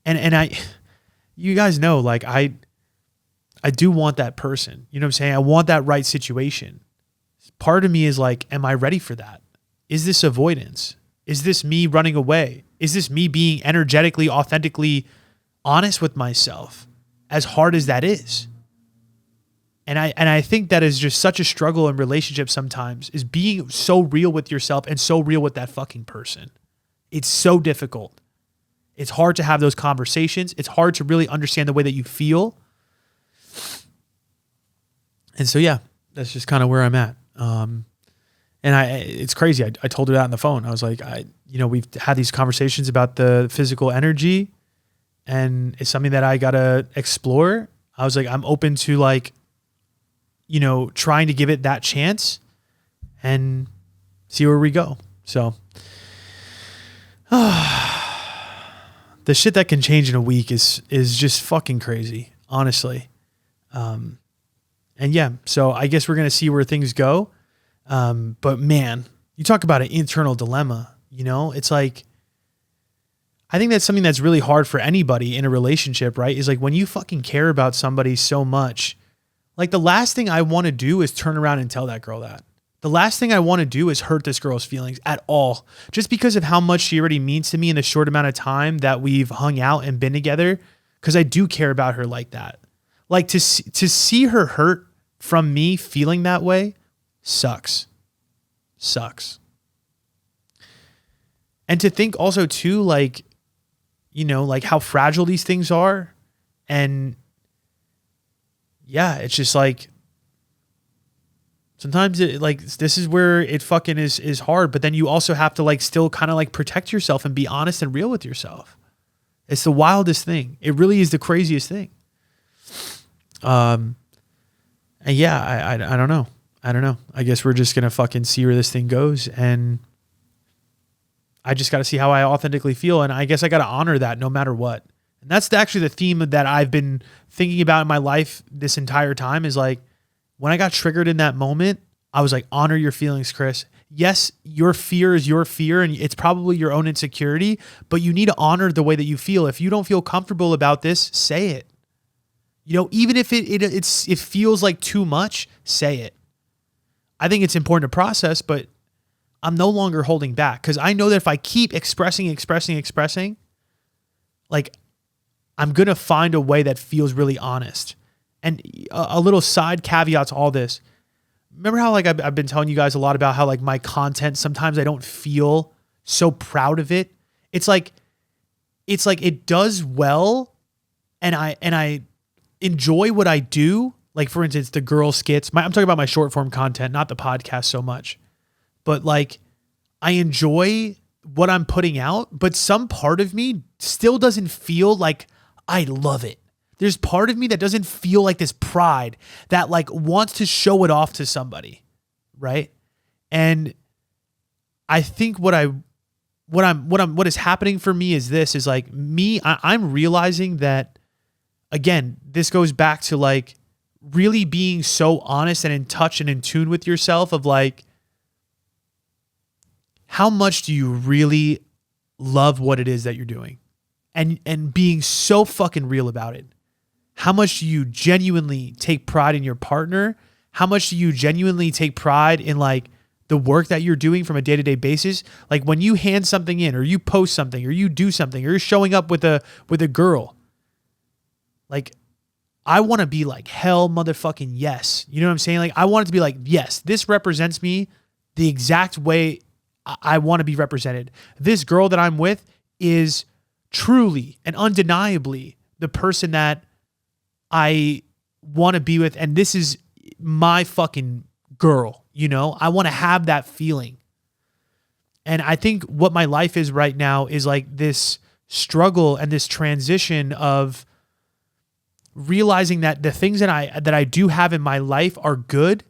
And you guys know, like I do want that person, you know what I'm saying? I want that right situation. Part of me is like, am I ready for that? Is this avoidance? Is this me running away? Is this me being energetically, authentically honest with myself, as hard as that is? And I think that is just such a struggle in relationships sometimes, is being so real with yourself and so real with that fucking person. It's so difficult. It's hard to have those conversations. It's hard to really understand the way that you feel. And so, yeah, that's just kind of where I'm at. And it's crazy. I told her that on the phone. I was like, we've had these conversations about the physical energy, and it's something that I got to explore. I was like, I'm open to like, you know, trying to give it that chance and see where we go. So, the shit that can change in a week is just fucking crazy, honestly. And yeah, so I guess we're going to see where things go. But man, you talk about an internal dilemma, you know, it's like, I think that's something that's really hard for anybody in a relationship, right? Is like when you fucking care about somebody so much, like the last thing I want to do is turn around and tell that girl that. The last thing I want to do is hurt this girl's feelings at all, just because of how much she already means to me in the short amount of time that we've hung out and been together. Cause I do care about her like that. Like to see her hurt from me feeling that way sucks. And to think also too, like, you know, like how fragile these things are. And yeah, it's just like, sometimes this is where it fucking is hard, but then you also have to like still kind of like protect yourself and be honest and real with yourself. It's the wildest thing. It really is the craziest thing. And yeah, I don't know. I guess we're just going to fucking see where this thing goes. And I just got to see how I authentically feel. And I guess I got to honor that no matter what. And that's actually the theme that I've been thinking about in my life this entire time, is like, when I got triggered in that moment, I was like, honor your feelings, Chris. Yes, your fear is your fear, and it's probably your own insecurity, but you need to honor the way that you feel. If you don't feel comfortable about this, say it. You know, even if it feels like too much, say it. I think it's important to process, but I'm no longer holding back, because I know that if I keep expressing, like, I'm going to find a way that feels really honest. And a little side caveat to all this. Remember how like I've been telling you guys a lot about how like my content, sometimes I don't feel so proud of it. It's like, it's like it does well, and I enjoy what I do. Like, for instance, the girl skits. I'm talking about my short form content, not the podcast so much. But like, I enjoy what I'm putting out, but some part of me still doesn't feel like I love it. There's part of me that doesn't feel like this pride that like wants to show it off to somebody, right? And I think what is happening for me is this is like I'm realizing that, again, this goes back to like really being so honest and in touch and in tune with yourself of like, how much do you really love what it is that you're doing? And being so fucking real about it. How much do you genuinely take pride in your partner? How much do you genuinely take pride in like the work that you're doing from a day-to-day basis? Like when you hand something in or you post something or you do something or you're showing up with a girl, like I want to be like, hell motherfucking yes. You know what I'm saying? Like I want it to be like, yes, this represents me the exact way I want to be represented. This girl that I'm with is truly and undeniably the person that I want to be with. And this is my fucking girl, you know? I want to have that feeling. And I think what my life is right now is like this struggle and this transition of realizing that the things that I do have in my life are good,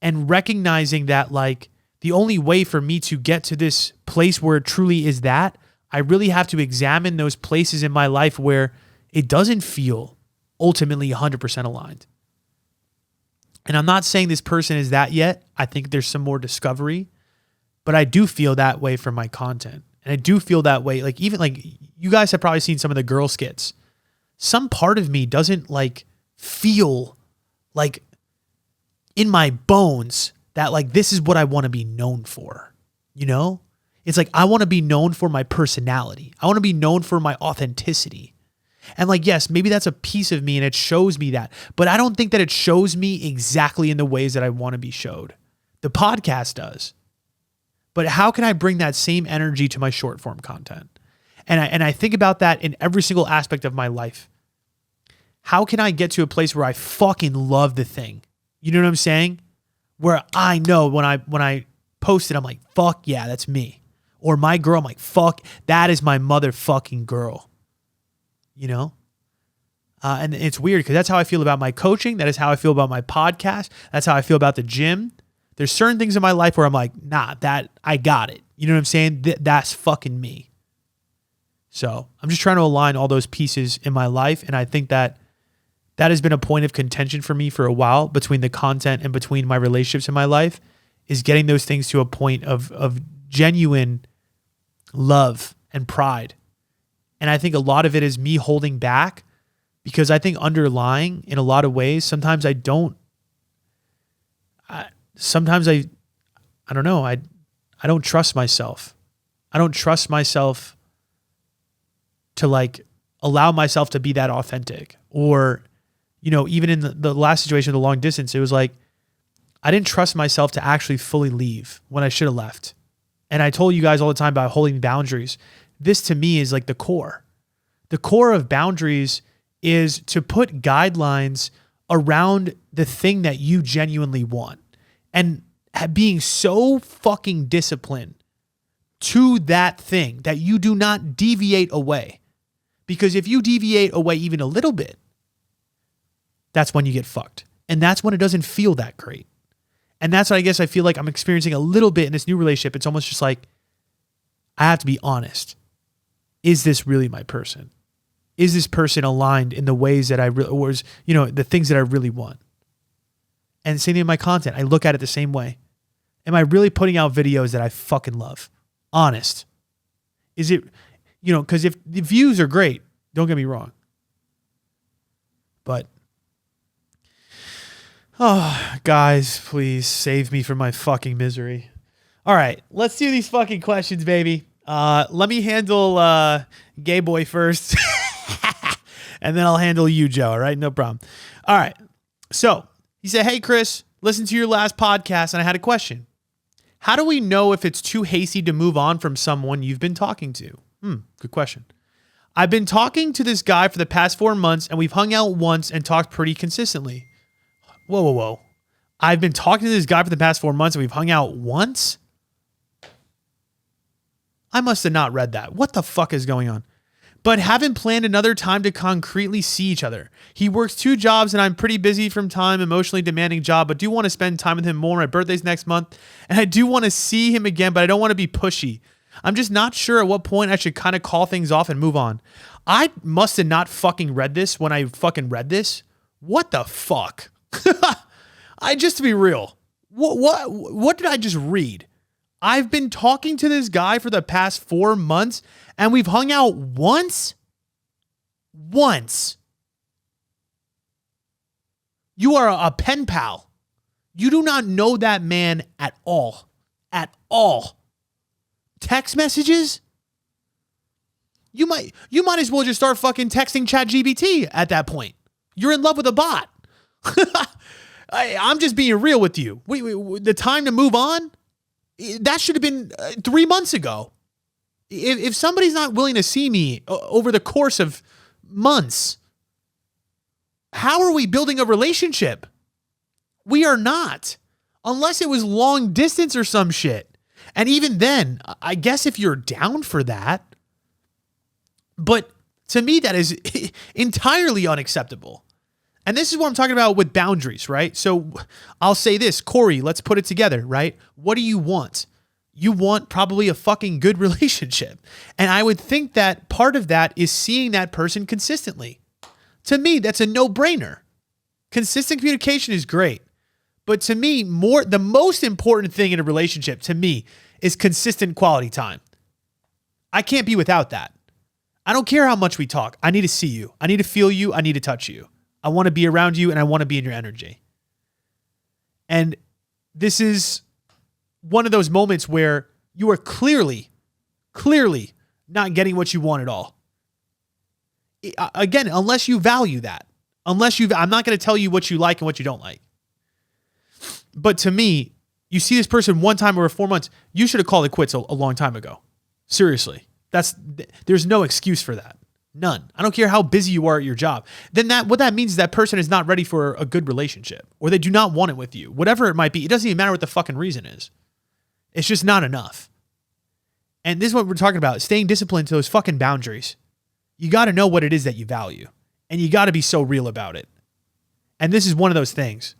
and recognizing that like the only way for me to get to this place where it truly is that, I really have to examine those places in my life where it doesn't feel ultimately 100% aligned. And I'm not saying this person is that yet. I think there's some more discovery, but I do feel that way for my content. And I do feel that way. Like even like you guys have probably seen some of the girl skits. Some part of me doesn't like feel like in my bones that like, this is what I want to be known for. You know, it's like, I want to be known for my personality. I want to be known for my authenticity. And like, yes, maybe that's a piece of me and it shows me that, but I don't think that it shows me exactly in the ways that I want to be showed. The podcast does. But how can I bring that same energy to my short form content? And I think about that in every single aspect of my life. How can I get to a place where I fucking love the thing? You know what I'm saying? Where I know when I post it, I'm like, fuck yeah, that's me. Or my girl, I'm like, fuck, that is my motherfucking girl. You know? And it's weird because that's how I feel about my coaching. That is how I feel about my podcast. That's how I feel about the gym. There's certain things in my life where I'm like, nah, that I got it. You know what I'm saying? That's fucking me. So I'm just trying to align all those pieces in my life. And I think that has been a point of contention for me for a while between the content and between my relationships in my life, is getting those things to a point of genuine love and pride. And I think a lot of it is me holding back because I think underlying in a lot of ways, sometimes I don't trust myself. I don't trust myself to like allow myself to be that authentic. Or, you know, even in the last situation, the long distance, it was like, I didn't trust myself to actually fully leave when I should have left. And I told you guys all the time about holding boundaries. This to me is like the core. The core of boundaries is to put guidelines around the thing that you genuinely want. And being so fucking disciplined to that thing that you do not deviate away. Because if you deviate away even a little bit, that's when you get fucked. And that's when it doesn't feel that great. And that's what I guess I feel like I'm experiencing a little bit in this new relationship. It's almost just like, I have to be honest. Is this really my person? Is this person aligned in the ways that I really, or is, you know, the things that I really want? And same thing in my content. I look at it the same way. Am I really putting out videos that I fucking love? Honest. Is it, you know, because if the views are great, don't get me wrong. But, oh, guys, please save me from my fucking misery. All right, let's do these fucking questions, baby. Let me handle Gay Boy first. And then I'll handle you, Joe. All right, no problem. All right. So he said, hey, Chris, listen to your last podcast, and I had a question. How do we know if it's too hasty to move on from someone you've been talking to? Good question. I've been talking to this guy for the past 4 months and we've hung out once and talked pretty consistently. Whoa. I've been talking to this guy for the past 4 months and we've hung out once? I must have not read that. What the fuck is going on? But haven't planned another time to concretely see each other. He works 2 jobs and I'm pretty busy from time, emotionally demanding job, but do want to spend time with him more. My birthday's next month and I do want to see him again, but I don't want to be pushy. I'm just not sure at what point I should kind of call things off and move on. I must have not fucking read this when I fucking read this. What the fuck? Just to be real, what did I just read? I've been talking to this guy for the past 4 months and we've hung out once. You are a pen pal. You do not know that man at all. At all. Text messages? You might as well just start fucking texting ChatGPT at that point. You're in love with a bot. I'm just being real with you. The time to move on? That should have been 3 months ago. If somebody's not willing to see me over the course of months, how are we building a relationship? We are not. Unless it was long distance or some shit. And even then, I guess if you're down for that. But to me, that is entirely unacceptable. And this is what I'm talking about with boundaries, right? So I'll say this, Corey, let's put it together, right? What do you want? You want probably a fucking good relationship. And I would think that part of that is seeing that person consistently. To me, that's a no-brainer. Consistent communication is great. But to me, the most important thing in a relationship to me is consistent quality time. I can't be without that. I don't care how much we talk. I need to see you. I need to feel you. I need to touch you. I want to be around you and I want to be in your energy. And this is one of those moments where you are clearly not getting what you want at all. Again, unless you value that. I'm not going to tell you what you like and what you don't like. But to me, you see this person one time over 4 months, you should have called it quits a long time ago. Seriously. There's no excuse for that. None. I don't care how busy you are at your job. Then what that means is that person is not ready for a good relationship, or they do not want it with you. Whatever it might be, it doesn't even matter what the fucking reason is. It's just not enough. And this is what we're talking about, staying disciplined to those fucking boundaries. You got to know what it is that you value, and you got to be so real about it. And this is one of those things.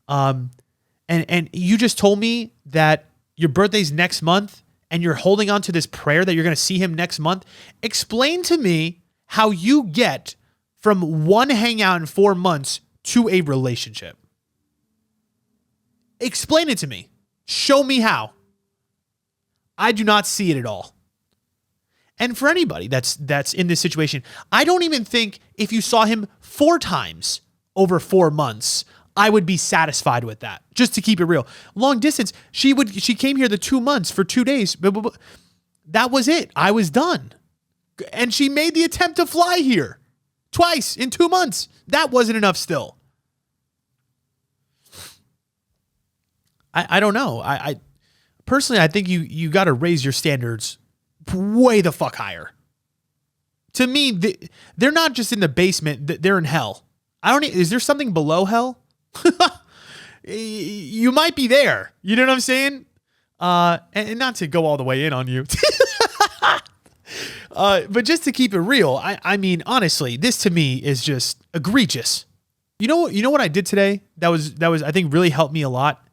And you just told me that your birthday's next month and you're holding on to this prayer that you're going to see him next month. Explain to me how you get from one hangout in 4 months to a relationship. Explain it to me. Show me how. I do not see it at all. And for anybody that's in this situation, I don't even think if you saw him 4 times over 4 months, I would be satisfied with that. Just to keep it real. Long distance, she came here the 2 months for 2 days. That was it. I was done. And she made the attempt to fly here twice in 2 months. That wasn't enough still. I don't know. I personally, I think you got to raise your standards way the fuck higher. To me, they're not just in the basement. They're in hell. Is there something below hell? You might be there. You know what I'm saying? And not to go all the way in on you. But just to keep it real, I mean, honestly, this to me is just egregious. You know what I did today? That was I think really helped me a lot.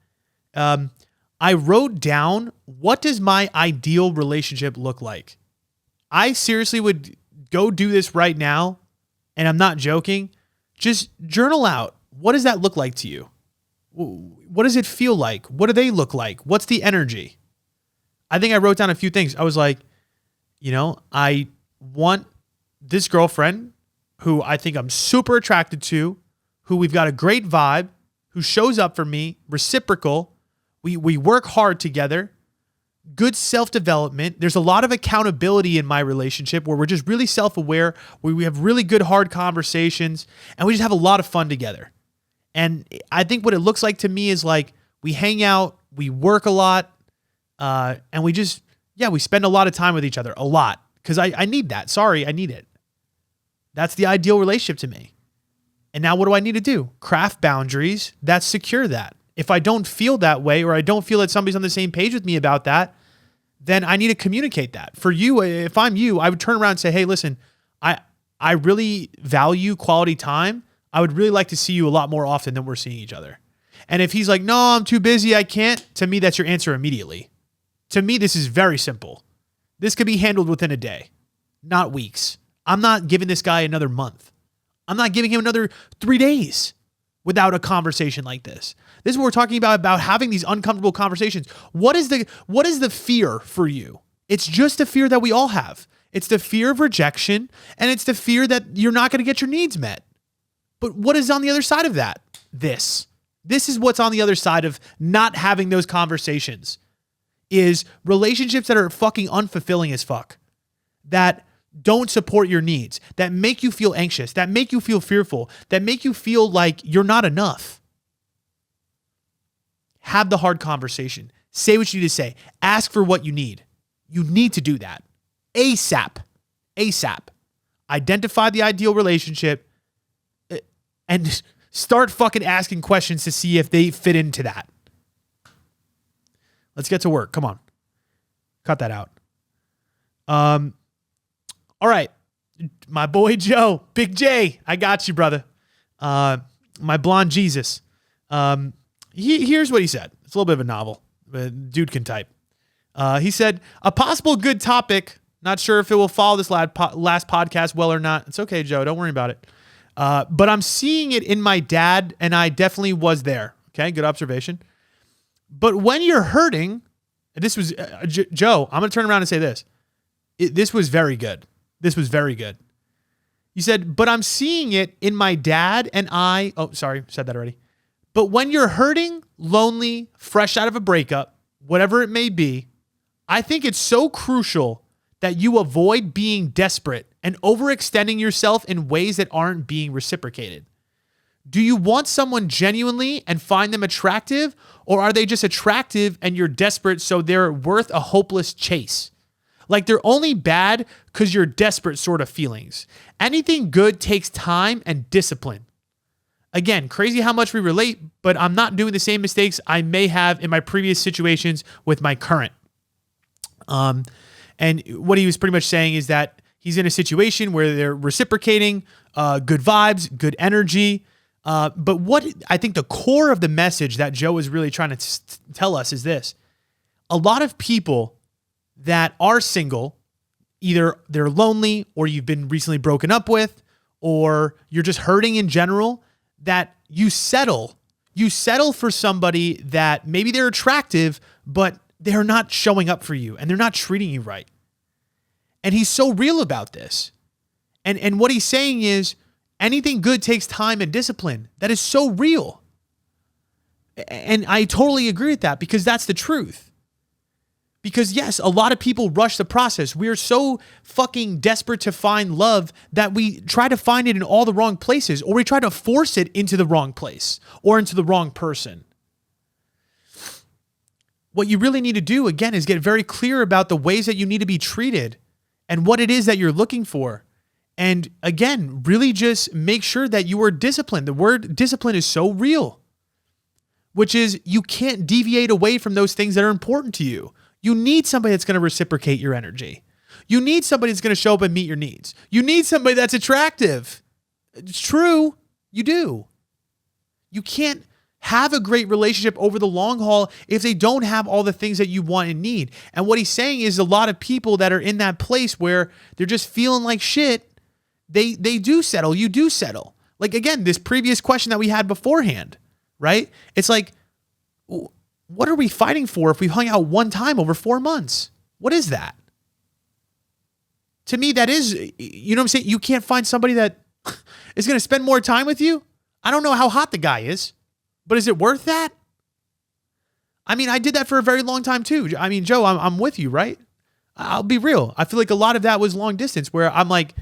I wrote down, what does my ideal relationship look like? I seriously would go do this right now, and I'm not joking. Just journal out. What does that look like to you? What does it feel like? What do they look like? What's the energy? I think I wrote down a few things. I was like, I want this girlfriend who I think I'm super attracted to, who we've got a great vibe, who shows up for me, reciprocal. We work hard together, good self-development. There's a lot of accountability in my relationship where we're just really self-aware, where we have really good, hard conversations, and we just have a lot of fun together. And I think what it looks like to me is like we hang out, we work a lot, and we spend a lot of time with each other, a lot, because I need that. Sorry, I need it. That's the ideal relationship to me. And now what do I need to do? Craft boundaries that secure that. If I don't feel that way, or I don't feel that somebody's on the same page with me about that, then I need to communicate that. For you, if I'm you, I would turn around and say, hey, listen, I really value quality time. I would really like to see you a lot more often than we're seeing each other. And if he's like, no, I'm too busy, I can't, to me, that's your answer immediately. To me, this is very simple. This could be handled within a day, not weeks. I'm not giving this guy another month. I'm not giving him another 3 days without a conversation like this. This is what we're talking about having these uncomfortable conversations. What is the fear for you? It's just a fear that we all have. It's the fear of rejection, and it's the fear that you're not going to get your needs met. But what is on the other side of that? This is what's on the other side of not having those conversations, is relationships that are fucking unfulfilling as fuck, that don't support your needs, that make you feel anxious, that make you feel fearful, that make you feel like you're not enough. Have the hard conversation. Say what you need to say. Ask for what you need. You need to do that. ASAP. Identify the ideal relationship and start fucking asking questions to see if they fit into that. Let's get to work. Come on. Cut that out. All right. My boy Joe, Big J, I got you, brother. My blonde Jesus. Here's what he said. It's a little bit of a novel. Dude can type. He said, a possible good topic. Not sure if it will follow this last podcast well or not. It's okay, Joe. Don't worry about it. But I'm seeing it in my dad, and I definitely was there. Okay, good observation. But when you're hurting, this was, Joe, I'm going to turn around and say this. This was very good. This was very good. You said, but I'm seeing it in my dad and I. Oh, sorry, said that already. But when you're hurting, lonely, fresh out of a breakup, whatever it may be, I think it's so crucial that you avoid being desperate and overextending yourself in ways that aren't being reciprocated. Do you want someone genuinely and find them attractive, or are they just attractive and you're desperate so they're worth a hopeless chase? Like they're only bad because you're desperate sort of feelings. Anything good takes time and discipline. Again, crazy how much we relate, but I'm not doing the same mistakes I may have in my previous situations with my current. And what he was pretty much saying is that he's in a situation where they're reciprocating, good vibes, good energy. But what I think the core of the message that Joe is really trying to tell us is this. A lot of people that are single, either they're lonely or you've been recently broken up with, or you're just hurting in general, that you settle for somebody that maybe they're attractive, but they're not showing up for you and they're not treating you right. And he's so real about this. And what he's saying is anything good takes time and discipline. That is so real. And I totally agree with that because that's the truth. Because yes, a lot of people rush the process. We are so fucking desperate to find love that we try to find it in all the wrong places, or we try to force it into the wrong place or into the wrong person. What you really need to do, again, is get very clear about the ways that you need to be treated and what it is that you're looking for. And again, really just make sure that you are disciplined. The word discipline is so real, which is you can't deviate away from those things that are important to you. You need somebody that's going to reciprocate your energy. You need somebody that's going to show up and meet your needs. You need somebody that's attractive. It's true. You do. You can't have a great relationship over the long haul if they don't have all the things that you want and need. And what he's saying is a lot of people that are in that place where they're just feeling like shit, they do settle. You do settle. Like, again, this previous question that we had beforehand, right? It's like, what are we fighting for if we hung out one time over 4 months? What is that? To me, that is, you know what I'm saying? You can't find somebody that is going to spend more time with you. I don't know how hot the guy is, but is it worth that? I mean, I did that for a very long time too. I mean, Joe, I'm with you, right? I'll be real. I feel like a lot of that was long distance where I'm like,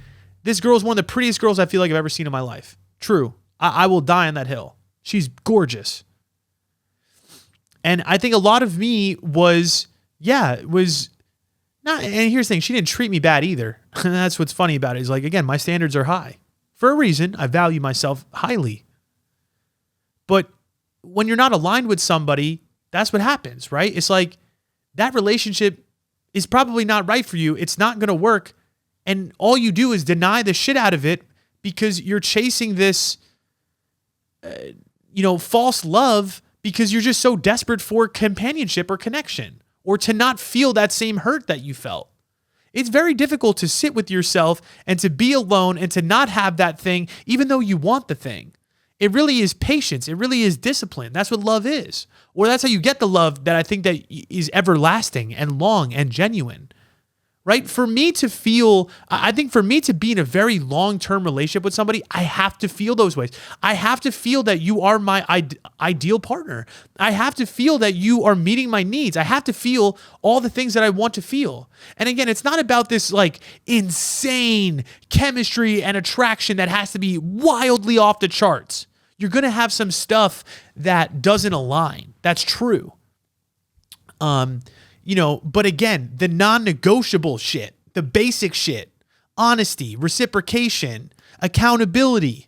this girl is one of the prettiest girls I feel like I've ever seen in my life. True. I will die on that hill. She's gorgeous. And I think a lot of me was not, and here's the thing, she didn't treat me bad either. That's what's funny about it is like, again, my standards are high. for a reason. I value myself highly. But when you're not aligned with somebody, that's what happens, right? It's like that relationship is probably not right for you. It's not going to work. And all you do is deny the shit out of it because you're chasing this, false love because you're just so desperate for companionship or connection or to not feel that same hurt that you felt. It's very difficult to sit with yourself and to be alone and to not have that thing, even though you want the thing. It really is patience. It really is discipline. That's what love is. Or that's how you get the love that I think that is everlasting and long and genuine. Right? For me to feel, I think for me to be in a very long-term relationship with somebody, I have to feel those ways. I have to feel that you are my ideal partner. I have to feel that you are meeting my needs. I have to feel all the things that I want to feel. And again, it's not about this like insane chemistry and attraction that has to be wildly off the charts. You're going to have some stuff that doesn't align. That's true. But again, the non-negotiable shit, the basic shit, honesty, reciprocation, accountability,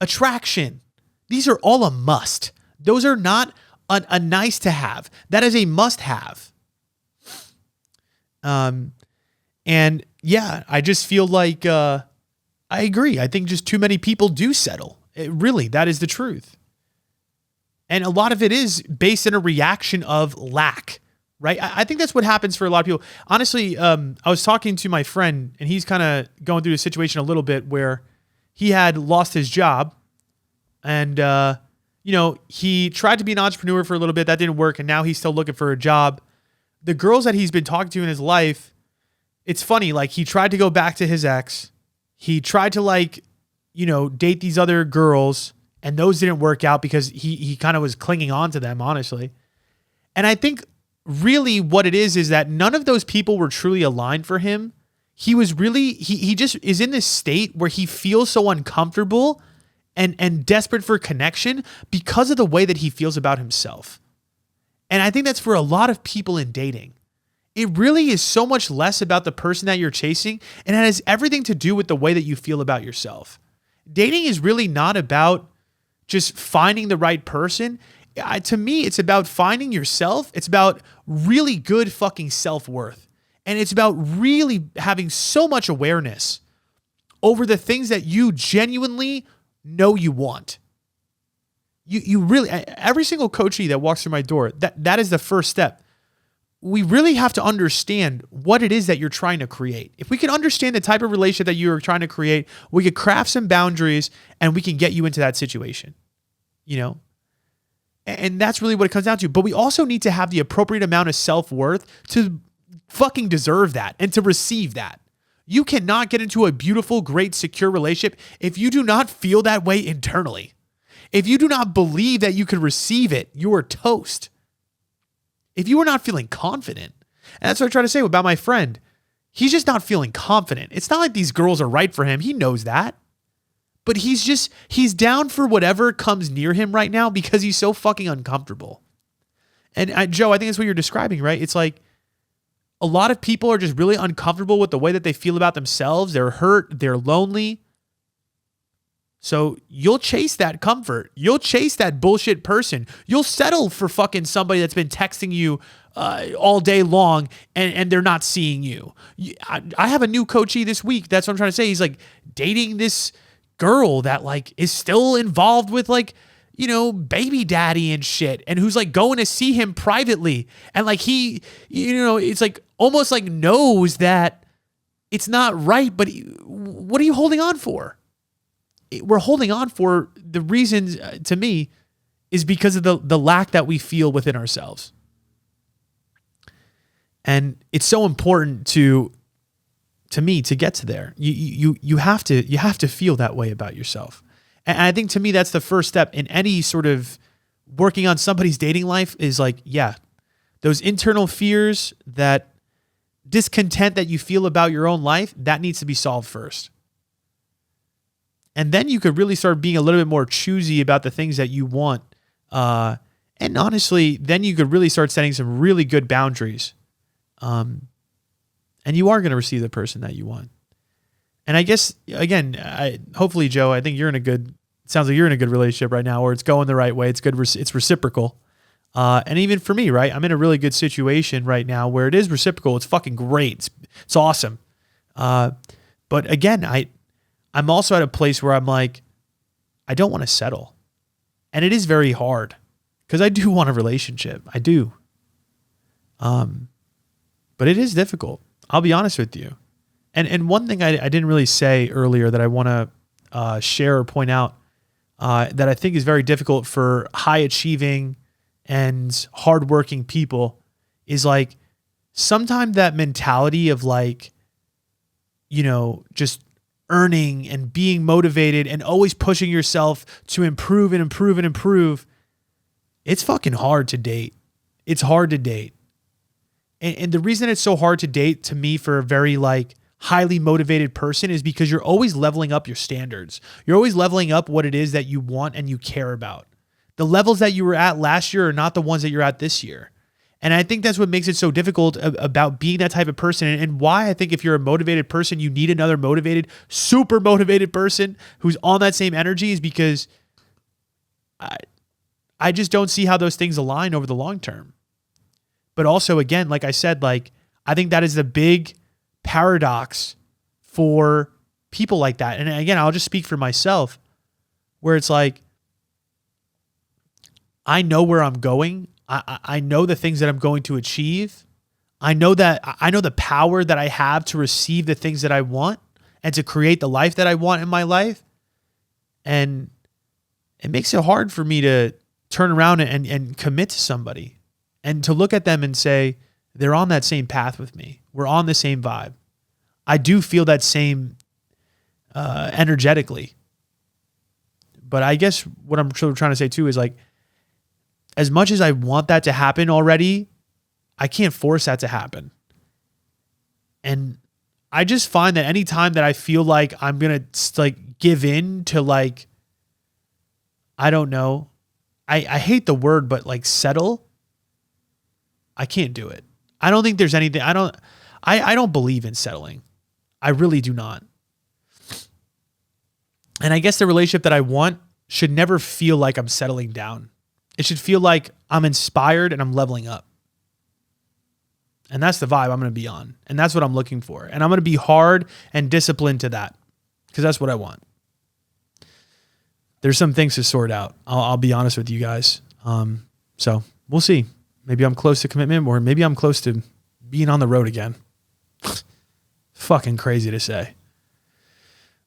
attraction, these are all a must. Those are not a nice to have. That is a must have. And yeah, I just feel like, I agree. I think just too many people do settle. Really, that is the truth. And a lot of it is based on a reaction of lack. Right? I think that's what happens for a lot of people. Honestly, I was talking to my friend and he's kind of going through a situation a little bit where he had lost his job and, he tried to be an entrepreneur for a little bit. That didn't work. And now he's still looking for a job. The girls that he's been talking to in his life, it's funny. Like he tried to go back to his ex. He tried to date these other girls and those didn't work out because he kind of was clinging on to them, honestly. And I think really what it is that none of those people were truly aligned for him. He was really, he just is in this state where he feels so uncomfortable and desperate for connection because of the way that he feels about himself. And I think that's for a lot of people in dating. It really is so much less about the person that you're chasing, and it has everything to do with the way that you feel about yourself. Dating is really not about just finding the right person. To me, it's about finding yourself. It's about really good fucking self-worth. And it's about really having so much awareness over the things that you genuinely know you want. You really, every single coachee that walks through my door, that is the first step. We really have to understand what it is that you're trying to create. If we can understand the type of relationship that you're trying to create, we could craft some boundaries and we can get you into that situation, And that's really what it comes down to. But we also need to have the appropriate amount of self-worth to fucking deserve that and to receive that. You cannot get into a beautiful, great, secure relationship if you do not feel that way internally. If you do not believe that you can receive it, you are toast. If you are not feeling confident, and that's what I try to say about my friend, he's just not feeling confident. It's not like these girls are right for him. He knows that. But he's down for whatever comes near him right now because he's so fucking uncomfortable. And Joe, I think that's what you're describing, right? It's like a lot of people are just really uncomfortable with the way that they feel about themselves. They're hurt. They're lonely. So you'll chase that comfort. You'll chase that bullshit person. You'll settle for fucking somebody that's been texting you all day long and they're not seeing you. I have a new coachee this week. That's what I'm trying to say. He's like dating this girl that like is still involved with like, baby daddy and shit, and who's like going to see him privately. And like he, it's like almost like knows that it's not right, but what are you holding on for? We're holding on for the reasons, to me, is because of the lack that we feel within ourselves. And it's so important to me to get to there. You have to feel that way about yourself. And I think to me that's the first step in any sort of working on somebody's dating life is like, yeah, those internal fears, that discontent that you feel about your own life, that needs to be solved first. And then you could really start being a little bit more choosy about the things that you want. And honestly, then you could really start setting some really good boundaries. And you are going to receive the person that you want. And I guess, again, hopefully, Joe, I think sounds like you're in a good relationship right now, or it's going the right way. It's good. It's reciprocal. And even for me, right, I'm in a really good situation right now where it is reciprocal. It's fucking great. It's awesome. But again, I'm also at a place where I'm like, I don't want to settle. And it is very hard because I do want a relationship. I do. But it is difficult. I'll be honest with you. And one thing I didn't really say earlier that I want to share or point out that I think is very difficult for high achieving and hardworking people is like sometimes that mentality of like, just earning and being motivated and always pushing yourself to improve and improve and improve. It's fucking hard to date. It's hard to date. And the reason it's so hard to date to me for a very like highly motivated person is because you're always leveling up your standards. You're always leveling up what it is that you want and you care about. The levels that you were at last year are not the ones that you're at this year. And I think that's what makes it so difficult about being that type of person, and why I think if you're a motivated person, you need another motivated, super motivated person who's on that same energy, is because I just don't see how those things align over the long term. But also, again, like I said, like I think that is the big paradox for people like that. And again, I'll just speak for myself, where it's like, I know where I'm going. I know the things that I'm going to achieve. I know the power that I have to receive the things that I want and to create the life that I want in my life. And it makes it hard for me to turn around and commit to somebody and to look at them and say, they're on that same path with me. We're on the same vibe. I do feel that same energetically. But I guess what I'm trying to say too is like, as much as I want that to happen already, I can't force that to happen. And I just find that anytime that I feel like I'm going to like give in to like, I don't know, I hate the word, but like settle, I can't do it. I don't think there's anything, I don't believe in settling. I really do not. And I guess the relationship that I want should never feel like I'm settling down. It should feel like I'm inspired and I'm leveling up. And that's the vibe I'm going to be on. And that's what I'm looking for. And I'm going to be hard and disciplined to that because that's what I want. There's some things to sort out. I'll be honest with you guys. So we'll see. Maybe I'm close to commitment, or maybe I'm close to being on the road again. Fucking crazy to say.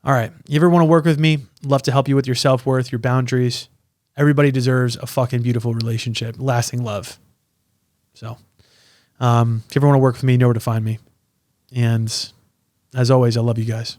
All right. You ever want to work with me? Love to help you with your self-worth, your boundaries. Everybody deserves a fucking beautiful relationship, lasting love. So if you ever want to work with me, you know where to find me. And as always, I love you guys.